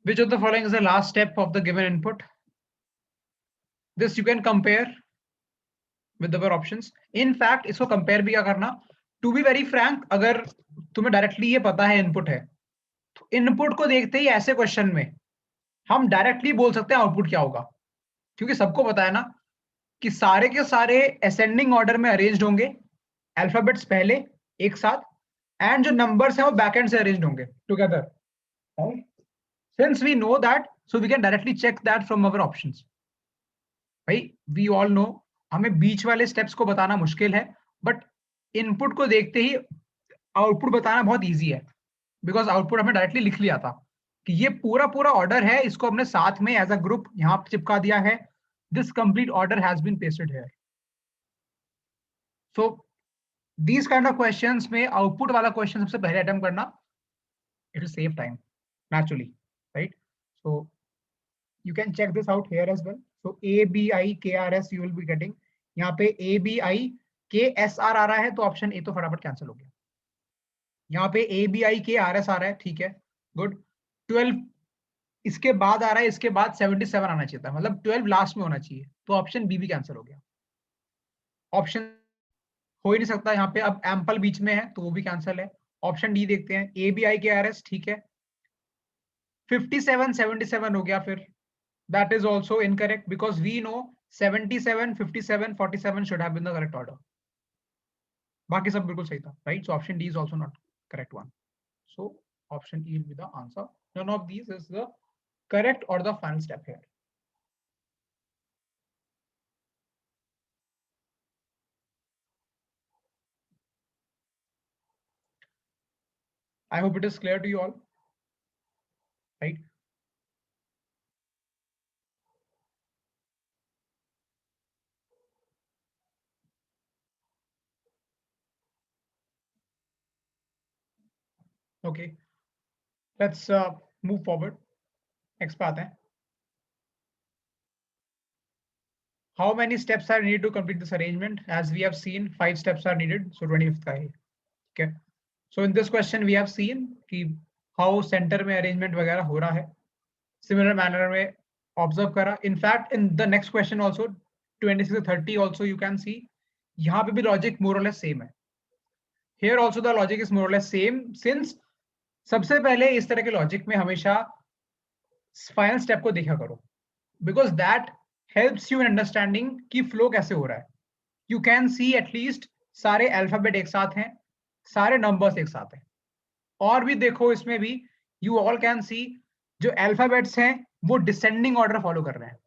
Which of the following is the last step of the given input. This you can compare with our options. In fact इसको compare भी क्या करना, to be very Frank, अगर तुम्हें डायरेक्टली ये पता है इनपुट है तो इनपुट को देखते ही ऐसे क्वेश्चन में हम डायरेक्टली बोल सकते हैं आउटपुट क्या होगा, क्योंकि सबको पता है ना कि सारे के सारे असेंडिंग ऑर्डर में अरेंज्ड होंगे, अल्फाबेट्स पहले एक साथ, एंड जो नंबर्स हैं वो बैकएंड से अरेंज्ड होंगे together. Right. Since we know that so we can directly check that from our options. भाई वी ऑल नो हमें बीच वाले स्टेप्स को बताना मुश्किल है, बट इनपुट को देखते ही आउटपुट बताना बहुत इजी है, बिकॉज आउटपुट हमें डायरेक्टली लिख लिया था कि ये पूरा पूरा ऑर्डर है, इसको हमने साथ में एज अ ग्रुप यहाँ चिपका दिया है. This complete order has been pasted here. So these kind of questions में आउटपुट वाला क्वेश्चन सबसे पहले अटेम्प्ट करना, it will save time naturally, right? So you can check this out here as well. So ABIKRS you will be getting. यहाँ पे ABIKSR आ रहा है तो ऑप्शन ए तो फटाफट कैंसिल हो गया. यहाँ पे ABIKRS आ रहा है, ठीक है, गुड. 12 इसके बाद आ रहा है, इसके बाद 77 आना चाहिए था, मतलब 12 लास्ट में होना चाहिए, तो ऑप्शन बी भी कैंसिल हो गया. ऑप्शन हो ही नहीं सकता यहाँ पे, अब एम्पल बीच में है तो वो भी कैंसिल है. ऑप्शन डी देखते हैं, ABIKRS, ठीक है. 57 77 हो गया फिर, that is also incorrect because we know 77 57 47 should have been the correct order. बाकी सब बिल्कुल सही था, right. So option D is also not correct one. So option E will be the answer. None of these is the correct और the final step here. I hope it is clear to you all, right? Okay, let's move forward. Next पे आते हैं. How many steps are needed to complete this arrangement? As we have seen, 5 steps are needed. So 25th का है. Okay. So in this question we have seen कि how center में arrangement वगैरह हो रहा है. Similar manner में observe करा. In fact, in the next question also 26 to 30 also you can see यहाँ पे भी logic more or less same है. Here also the logic is more or less same since सबसे पहले इस तरह के लॉजिक में हमेशा फाइनल स्टेप को देखा करो, because that helps you in understanding कि फ्लो कैसे हो रहा है. यू कैन सी एटलीस्ट सारे अल्फाबेट एक साथ हैं, सारे नंबर्स एक साथ हैं. और भी देखो इसमें भी यू ऑल कैन सी जो अल्फाबेट्स हैं वो डिसेंडिंग ऑर्डर फॉलो कर रहे हैं,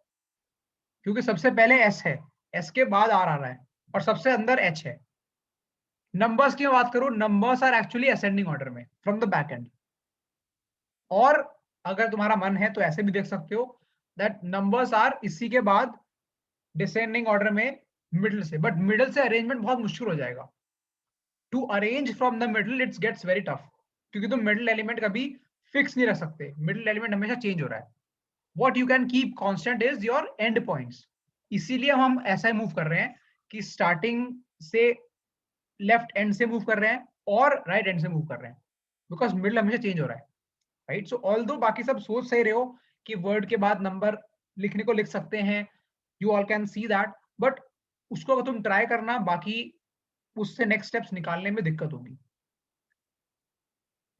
क्योंकि सबसे पहले एस है, एस के बाद आर आ रहा है और सबसे अंदर एच है. नंबर्स की मैं बात करूं, numbers are actually ascending order में फ्रॉम द बैक एंड। और अगर तुम्हारा मन है तो ऐसे भी देख सकते हो दैट नंबर्स आर इसी के बाद डिसेंडिंग ऑर्डर में मिडल से, बट मिडल से अरेंजमेंट बहुत मुश्किल हो जाएगा। To arrange from the middle it's gets very tough, क्योंकि तुम मिडल एलिमेंट कभी फिक्स नहीं रख सकते, मिडल एलिमेंट हमेशा चेंज हो रहा है। What you can keep constant is your and points. इसीलिए हम ऐसा मूव कर रहे हैं कि स्टार्टिंग से लेफ्ट एंड से मूव कर रहे हैं और राइट एंड से मूव कर रहे हैं, बिकॉज मिडल हमेशा चेंज हो रहा है, राइट। सो ऑल दो बाकी सब सोच सही रहे हो कि वर्ड के बाद नंबर लिखने को लिख सकते हैं, you all can see that, but उसको अगर तुम ट्राई करना, बाकी उससे नेक्स्ट स्टेप्स निकालने में दिक्कत होगी।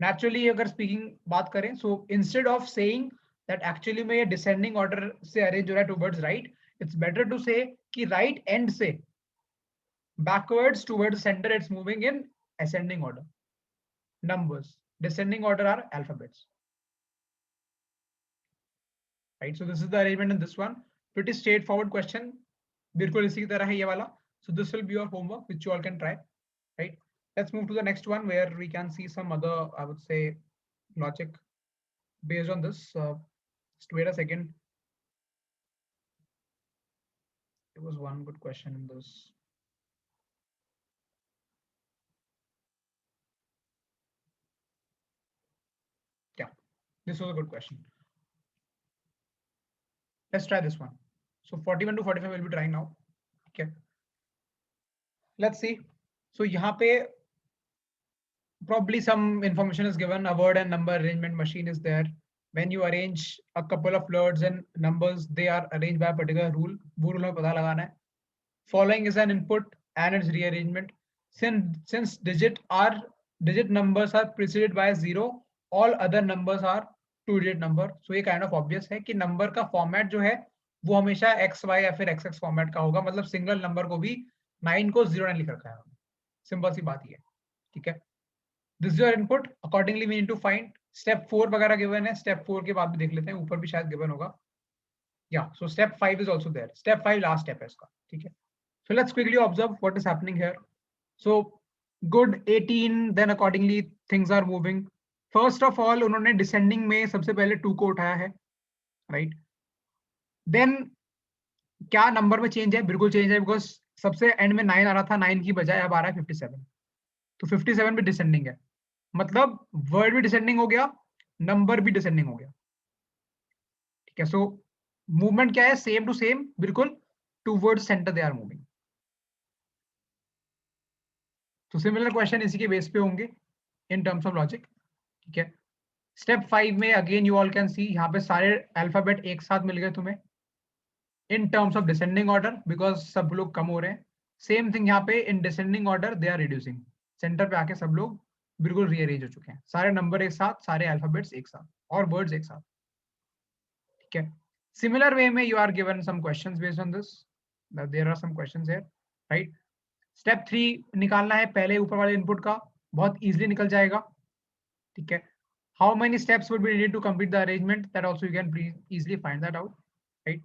नेचुरली अगर स्पीकिंग बात करें, so instead of saying that actually में ये डिसेंडिंग ऑर्डर से अरेंज हो रहा है towards right, it's better to say कि राइट एंड से backwards towards center it's moving in ascending order. Numbers descending order are alphabets, right? So this is the arrangement in this one. Pretty straightforward question, बिल्कुल इसी की तरह है ये वाला. So this will be your homework which you all can try, right? Let's move to the next one where we can see some other, I would say, logic based on this. Just wait a second. There was one good question in this. Yeah, this was a good question. Let's try this one. So 41 to 45 we'll be trying now. Okay, let's see. So यहाँ पे probably some information is given, a word and number arrangement machine is there. When you arrange a couple of words and numbers, they are arranged by a particular rule. वो rule हमें पता लगाना है. Following is an input and its rearrangement. Since digit numbers are preceded by 0, all other numbers are two-digit number. So ये kind of obvious है कि number का format जो है वो हमेशा XY या फिर XX format का होगा, मतलब single number को भी 9 को 0 नहीं लिख रखा है. सिंपल सी बात ये है, ठीक है. This is your input. Accordingly, we need to find step 4 वगैरह given है. Step 4 के बाद भी देख लेते हैं, ऊपर भी शायद given होगा. Yeah, so step 5 is also there. Step 5 last step है इसका, ठीक है. So let's quickly observe what is happening here. So good 18, then accordingly things are moving. First of all, उन्होंने descending में सबसे पहले 2 को उठाया है, right? Then क्या नंबर में चेंज है? बिल्कुल चेंज है, बिकॉज सबसे एंड में 9 आ रहा था, 9 की बजाय अब आ रहा है 57. तो 57 भी डिसेंडिंग है, मतलब वर्ड भी डिसेंडिंग हो गया, नंबर भी डिसेंडिंग हो गया, ठीक है. सो मूवमेंट क्या है? सेम टू सेम, बिल्कुल toward centre they are moving. तो सिमिलर क्वेश्चन इसी के बेस पे होंगे इन टर्म्स ऑफ लॉजिक, ठीक है. स्टेप 5 में अगेन यू ऑल कैन सी यहाँ पे सारे अल्फाबेट एक साथ मिल गए तुम्हें इन terms of descending order, because सब लोग कम हो रहे हैं. सेम थिंग यहाँ पे in descending order they are reducing, centre पे आके सब लोग बिल्कुल रीअरेंज हो चुके हैं, सारे नंबर एक साथ, सारे अल्फाबेट्स एक साथ और वर्ड्स एक साथ, ठीक है. सिमिलर वे में you are given some questions based on this, there are some questions here, right. Step 3 निकालना है पहले ऊपर वाले इनपुट का, बहुत इजीली निकल जाएगा, ठीक है. How many steps would be needed to complete the arrangement, that also you can easily find that out, right.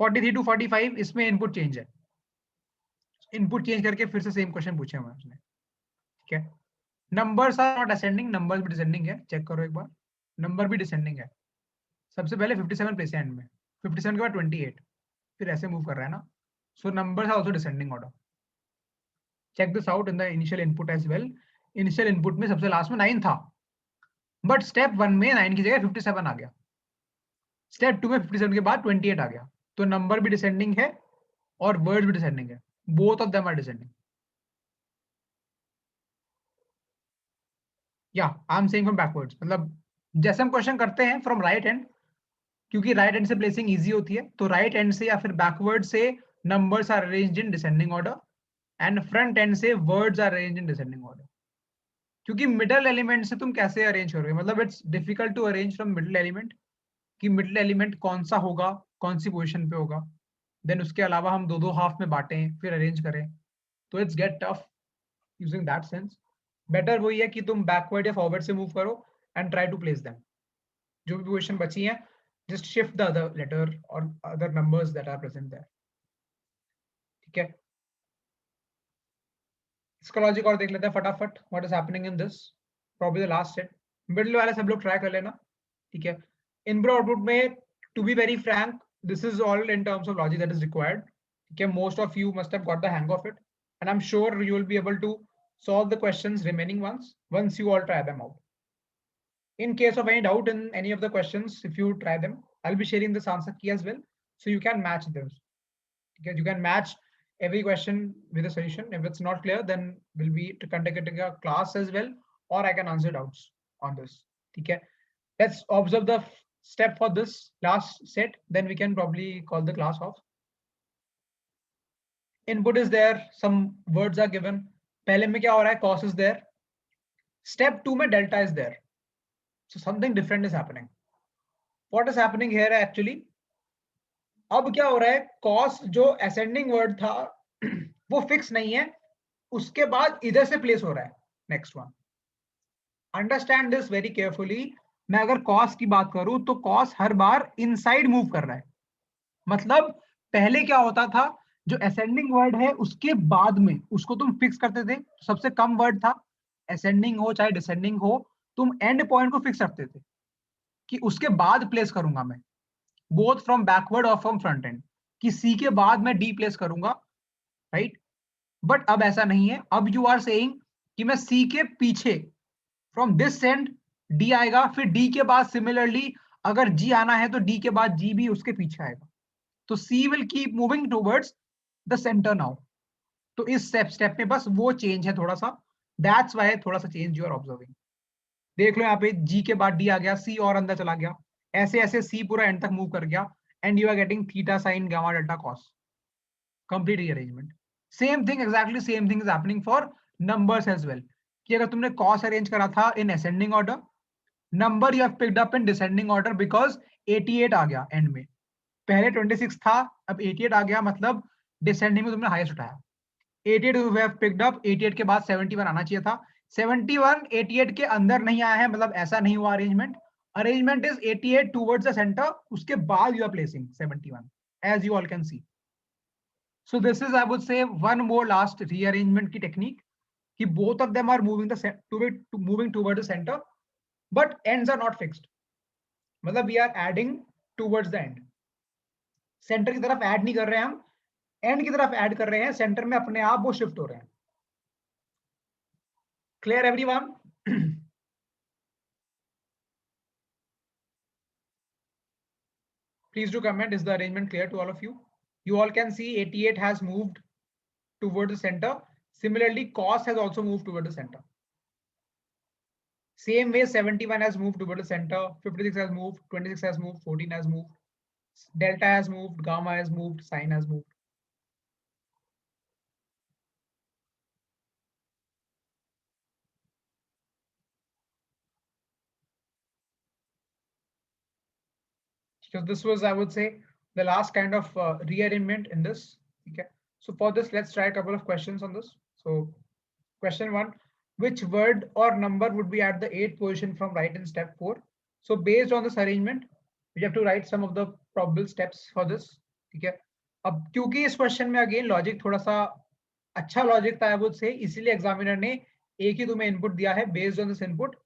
43 to 45 इसमें इनपुट चेंज है, इनपुट चेंज करके फिर से सेम क्वेश्चन पूछे हुए हैं उसने, ठीक है. Numbers are not ascending, numbers भी डिसेंडिंग है, चेक करो एक बार, नंबर भी डिसेंडिंग है. सबसे पहले 57 प्लेस है एंड में, 57 के बाद 28, फिर ऐसे मूव कर रहा है ना. So numbers are also descending order. Check this out in the initial input as well. Initial input में सबसे लास्ट में 9 था, बट स्टेप 1 में 9 की जगह 57 आ गया, स्टेप 2 में 57 के बाद 28 आ गया. तो नंबर भी डिसेंडिंग है और वर्ड भी डिसेंडिंग है, both of them are descending. या I am saying from backwards, मतलब जैसे हम क्वेश्चन करते हैं फ्रॉम राइट हैंड, क्योंकि राइट हैंड से प्लेसिंग इजी होती है, तो राइट हैंड से या फिर बैकवर्ड से numbers are arranged in descending order and front end से words are arranged in descending order. क्योंकि मिडल एलिमेंट से तुम कैसे अरेंज करोगे, मतलब it's difficult to arrange from middle element, कि मिडल एलिमेंट कौन सा होगा, कौन सी पोजीशन पे होगा, देन उसके अलावा हम दो दो हाफ में बांटें फिर अरेंज करें, तो it's get tough using that sense. Better वही है कि तुम बैकवर्ड या फॉरवर्ड से मूव करो and try to place them. जो भी पोजीशन बची है, just shift the other letter or other numbers that are present there, ठीक है. इसका लॉजिक और देख लेते हैं फटाफट, what is happening in this, probably the last set. Middle वाले सब लोग ट्राई कर लेना, ठीक है। इनपुट आउटपुट में, to be very frank, this is all in terms of logic that is required, ठीक है। Most of you must have got the hang of it, and I am sure you will be able to solve the questions remaining ones once you all try them out. In case of any doubt in any of the questions, if you try them, I'll be sharing this answer key as well, so you can match them. Okay, you can match every question with a solution. If it's not clear, then we'll be conducting a class as well, or I can answer doubts on this. Okay, let's observe the step for this last set, then we can probably call the class off. Input is there, some words are given. पहले में क्या हो रहा है, cos is there. Step 2 में delta is there. So something different is happening. What is happening here actually? अब क्या हो रहा है, cos जो ascending word था वो फिक्स नहीं है, उसके बाद इधर से प्लेस हो रहा है next one. Understand this very carefully. मैं अगर cos की बात करूं तो cos हर बार इनसाइड मूव कर रहा है। मतलब पहले क्या होता था, जो असेंडिंग वर्ड है उसके बाद में उसको तुम फिक्स करते थे, सबसे कम वर्ड था, असेंडिंग हो चाहे डिसेंडिंग हो, तुम एंड पॉइंट को फिक्स करते थे कि उसके बाद प्लेस करूंगा मैं, बोथ फ्रॉम बैकवर्ड और फ्रॉम फ्रंट एंड, कि सी के बाद मैं डी प्लेस करूंगा, राइट। बट अब ऐसा नहीं है, अब यू आर सेइंग कि मैं सी के पीछे फ्रॉम दिस एंड डी आएगा, फिर डी के बाद सिमिलरली अगर जी आना है तो डी के बाद जी भी उसके पीछे आएगा, तो C will keep moving towards the centre now. तो इस स्टेप में बस वो चेंज है थोड़ा सा, दैट्स व्हाई थोड़ा सा चेंज यू आर ऑब्जर्विंग। देख लो यहाँ पे जी के बाद डी आ गया, सी और अंदर चला गया, ऐसे ऐसे सी पूरा एंड तक मूव कर गया, and you are getting theta sine gamma delta cos, complete rearrangement. Same thing, exactly same thing is happening for numbers as well, कि अगर तुमने कॉस अरेंज करा था in ascending order, number you have picked up in descending order because 88 आ गया end में, पहले 26 था अब 88 आ गया, मतलब डिसेंडिंग में तुमने हाईएस्ट उठाया। 88 you have picked up, 88 के बाद 71 आना चाहिए था, 71 88 के अंदर नहीं आया है, मतलब ऐसा नहीं हुआ arrangement. Arrangement is 88 towards the centre, उसके बाद you are placing 71 as you all can see. So this is I would say one more last rearrangement की टेक्निक, कि both of them are moving toward the center, but ends are not fixed, मतलब we are adding towards the end, centre की तरफ add नहीं कर रहे हैं हम, एंड की तरफ ऐड कर रहे हैं, सेंटर में अपने आप वो शिफ्ट हो रहे हैं। Clear everyone? Please do comment, is the arrangement clear to all of you? You all can see 88 has moved toward the center, similarly cos has also moved toward the center, same way 71 has moved toward the center, 56 has moved, 26 has moved, 14 has moved, delta has moved, gamma has moved, sine has moved. So this was, I would say, the last kind of rearrangement in this. Okay. So for this, let's try a couple of questions on this. So question 1, which word or number would be at the 8th position from right in step 4? So based on this arrangement, we have to write some of the probable steps for this. ठीक है, अब क्योंकि इस question में again logic थोड़ा सा अच्छा logic था, आई वुड से, इसीलिए एग्जामिनर ने एक ही तुम्हें इनपुट दिया है। Based on this input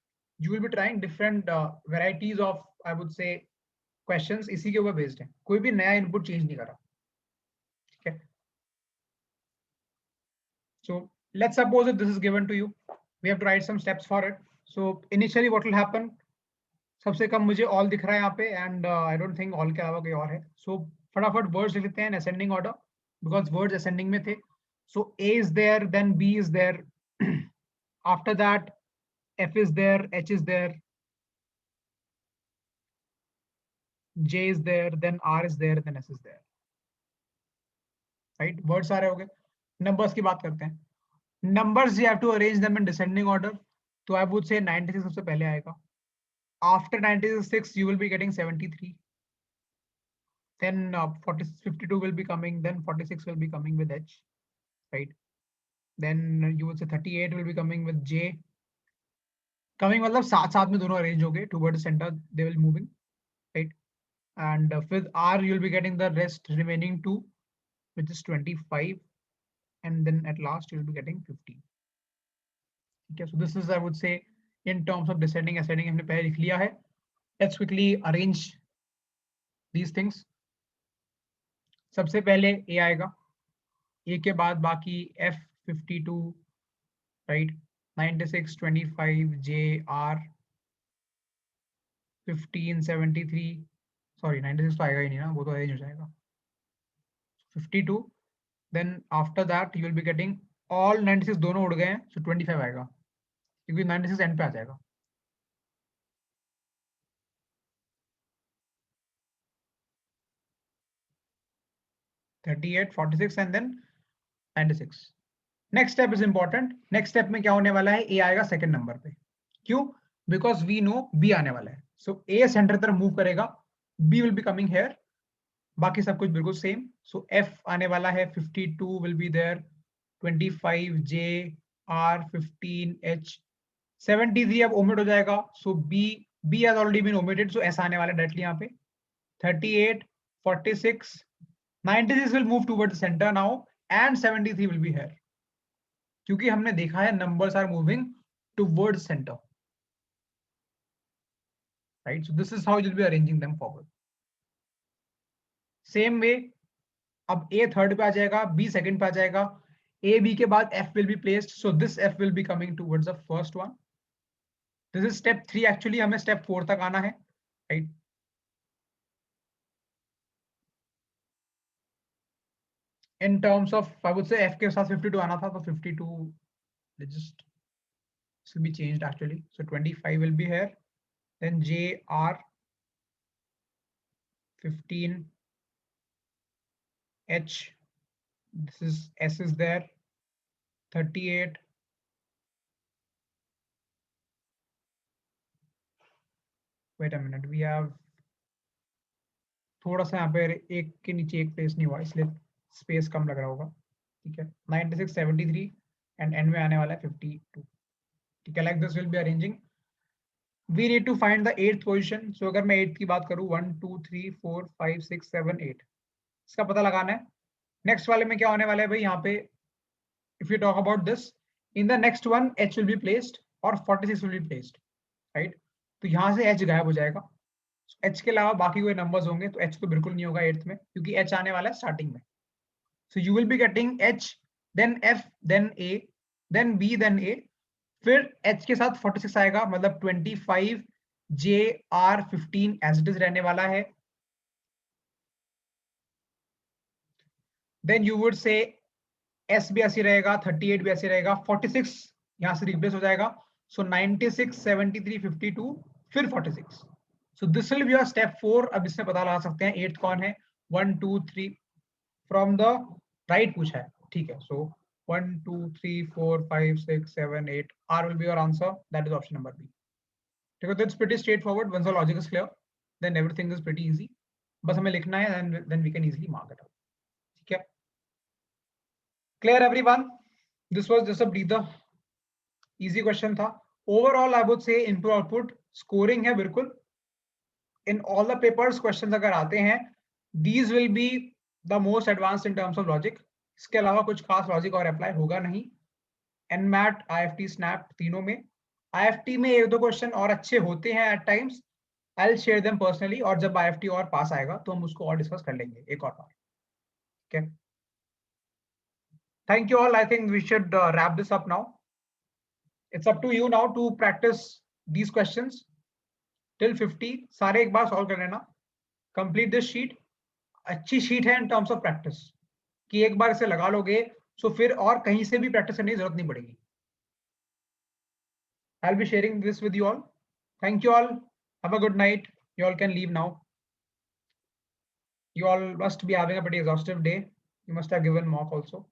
you will be trying different varieties of, I would से, क्वेश्चंस इसी के ऊपर बेस्ड है, कोई भी नया इनपुट चेंज नहीं करा, ठीक है। So let's suppose if this is given to you, we have to write some steps for it. So initially what will happen, सबसे कम मुझे ऑल दिख रहा है यहाँ पे, and I don't think all के अलावा कोई और है। सो फटाफट वर्ड्स लिख लेते हैं ascending order, because words ascending में थे। So A is there, then B is there, after that F is there, H is there, J is there, then R is there, then S is there. Right? Words सारे हो गए। Numbers की बात करते हैं। Numbers you have to arrange them in descending order. तो I would say 96 सबसे पहले आएगा। After 96 you will be getting 73. Then 52 will be coming. Then 46 will be coming with H. Right? Then you would say 38 will be coming with J. Coming मतलब साथ साथ में दोनों arrange हो गए towards the center. They will moving. Right? And with R you will be getting the rest remaining 2, which is 25. And then at last you'll be getting 50. ठीक है, सो this is I would से इन terms of descending ascending हमने पहले लिख लिया है. Let's quickly arrange these things. सबसे पहले ए आएगा, ए के बाद बाकी F52, राइट, 96, 25, JR 1573, सॉरी 96 तो आएगा ही नहीं ना, वो तो अरेंज हो जाएगा. 52, then after that you will be getting all 96 दोनों उड़ गए हैं, सो 25 आएगा क्योंकि 96 एंड पे आ जाएगा. Thirty eight, 46 and then 96. Next step is important. Next step में क्या होने वाला है, ए आएगा सेकंड नंबर पे. क्यों? बिकॉज वी नो बी आने वाला है. सो ए सेंटर तरफ मूव करेगा, B will be coming here, बाकी सब कुछ बिल्कुल सेम. सो एफ आने वाला है, 52 will be there, 25 J R 15 H 73 अब ओमिट हो जाएगा. So B has already been omitted, so ऐसा आने वाला है डायरेक्टली यहाँ पे. 38, 46, 96 will move towards the center now and 73 will be here क्योंकि हमने देखा है numbers are moving towards center, right? So this is how you'll be arranging them forward. Same way, अब A थर्ड पे आ जाएगा, B सेकंड पे आ जाएगा, A B के बाद F will be placed, so this F will be coming towards the first one. This is step 3. actually हमें step 4 तक आना है, right? In terms of, I would say F के साथ 52 आना था, तो 52 just this will be changed actually. So 25 will be here, then JR 15 H, this is S is there, 38, wait a minute, we have थोड़ा सा यहाँ पे एक के नीचे एक प्लेस नहीं हुआ इसलिए स्पेस कम लग रहा होगा. ठीक है, 96, 73 एंड एंड में आने वाला है 52. ठीक है, like this will be arranging. We need to find the 8th position. सो अगर मैं 8th की बात करूँ, 1 2 3 4 5 6 7 8, इसका पता लगाना है. नेक्स्ट वाले में क्या होने वाला है भाई, यहाँ पे if you talk about this, in the next one H will be placed और 46 will be placed, right? तो यहाँ से H गायब हो जाएगा. H के अलावा बाकी कोई नंबर्स होंगे तो H तो बिल्कुल नहीं होगा 8th में क्योंकि H आने वाला है स्टार्टिंग में. So you will be getting H, then F, then A, then B, then A. फिर H के साथ 46 आएगा, मतलब 25 J R 15 as it is रहने वाला है. Then you would say S भी ऐसी रहेगा, 38 भी ऐसी रहेगा, 46 यहाँ से रिप्लेस हो जाएगा. सो 96, 73, 52, फिर 46. So this will be your step 4. अब इससे पता लगा सकते हैं 8th कौन है. 1 2 3 फ्रॉम द राइट पूछा है, ठीक है. सो 1 2 3 4 5 6 7 8, R will be your answer. That is option number B. ठीक है, that's pretty straightforward. Once the logic is clear, then everything is pretty easy. बस हमें लिखना है and then we can easily mark it out. ठीक है, clear everyone? This was just a breather. Easy question था. Overall I would say input output scoring है बिल्कुल. In all the papers questions अगर आते हैं, these will be the most advanced in terms of logic. इसके अलावा कुछ खास लॉजिक और अप्लाई होगा नहीं. NMAT, IFT, SNAP तीनों में. IFT में एक दो क्वेश्चन और अच्छे होते हैं at times. I'll share them personally, और जब IFT और पास आएगा तो हम उसको और डिस्कस कर लेंगे एक और बार. Okay. Thank you all. I think we should wrap this up now. It's up to you now to practice these questions till 50. सारे एक बार सॉल्व कर लेना. Complete this sheet. अच्छी शीट है in terms of practice कि एक बार इसे लगा लोगे so फिर और कहीं से भी प्रैक्टिस करने की जरूरत नहीं पड़ेगी. I'll be sharing this with you all. Thank you all. Have a good night. You all can leave now. You all must be having a pretty exhaustive day. You must have given mock also.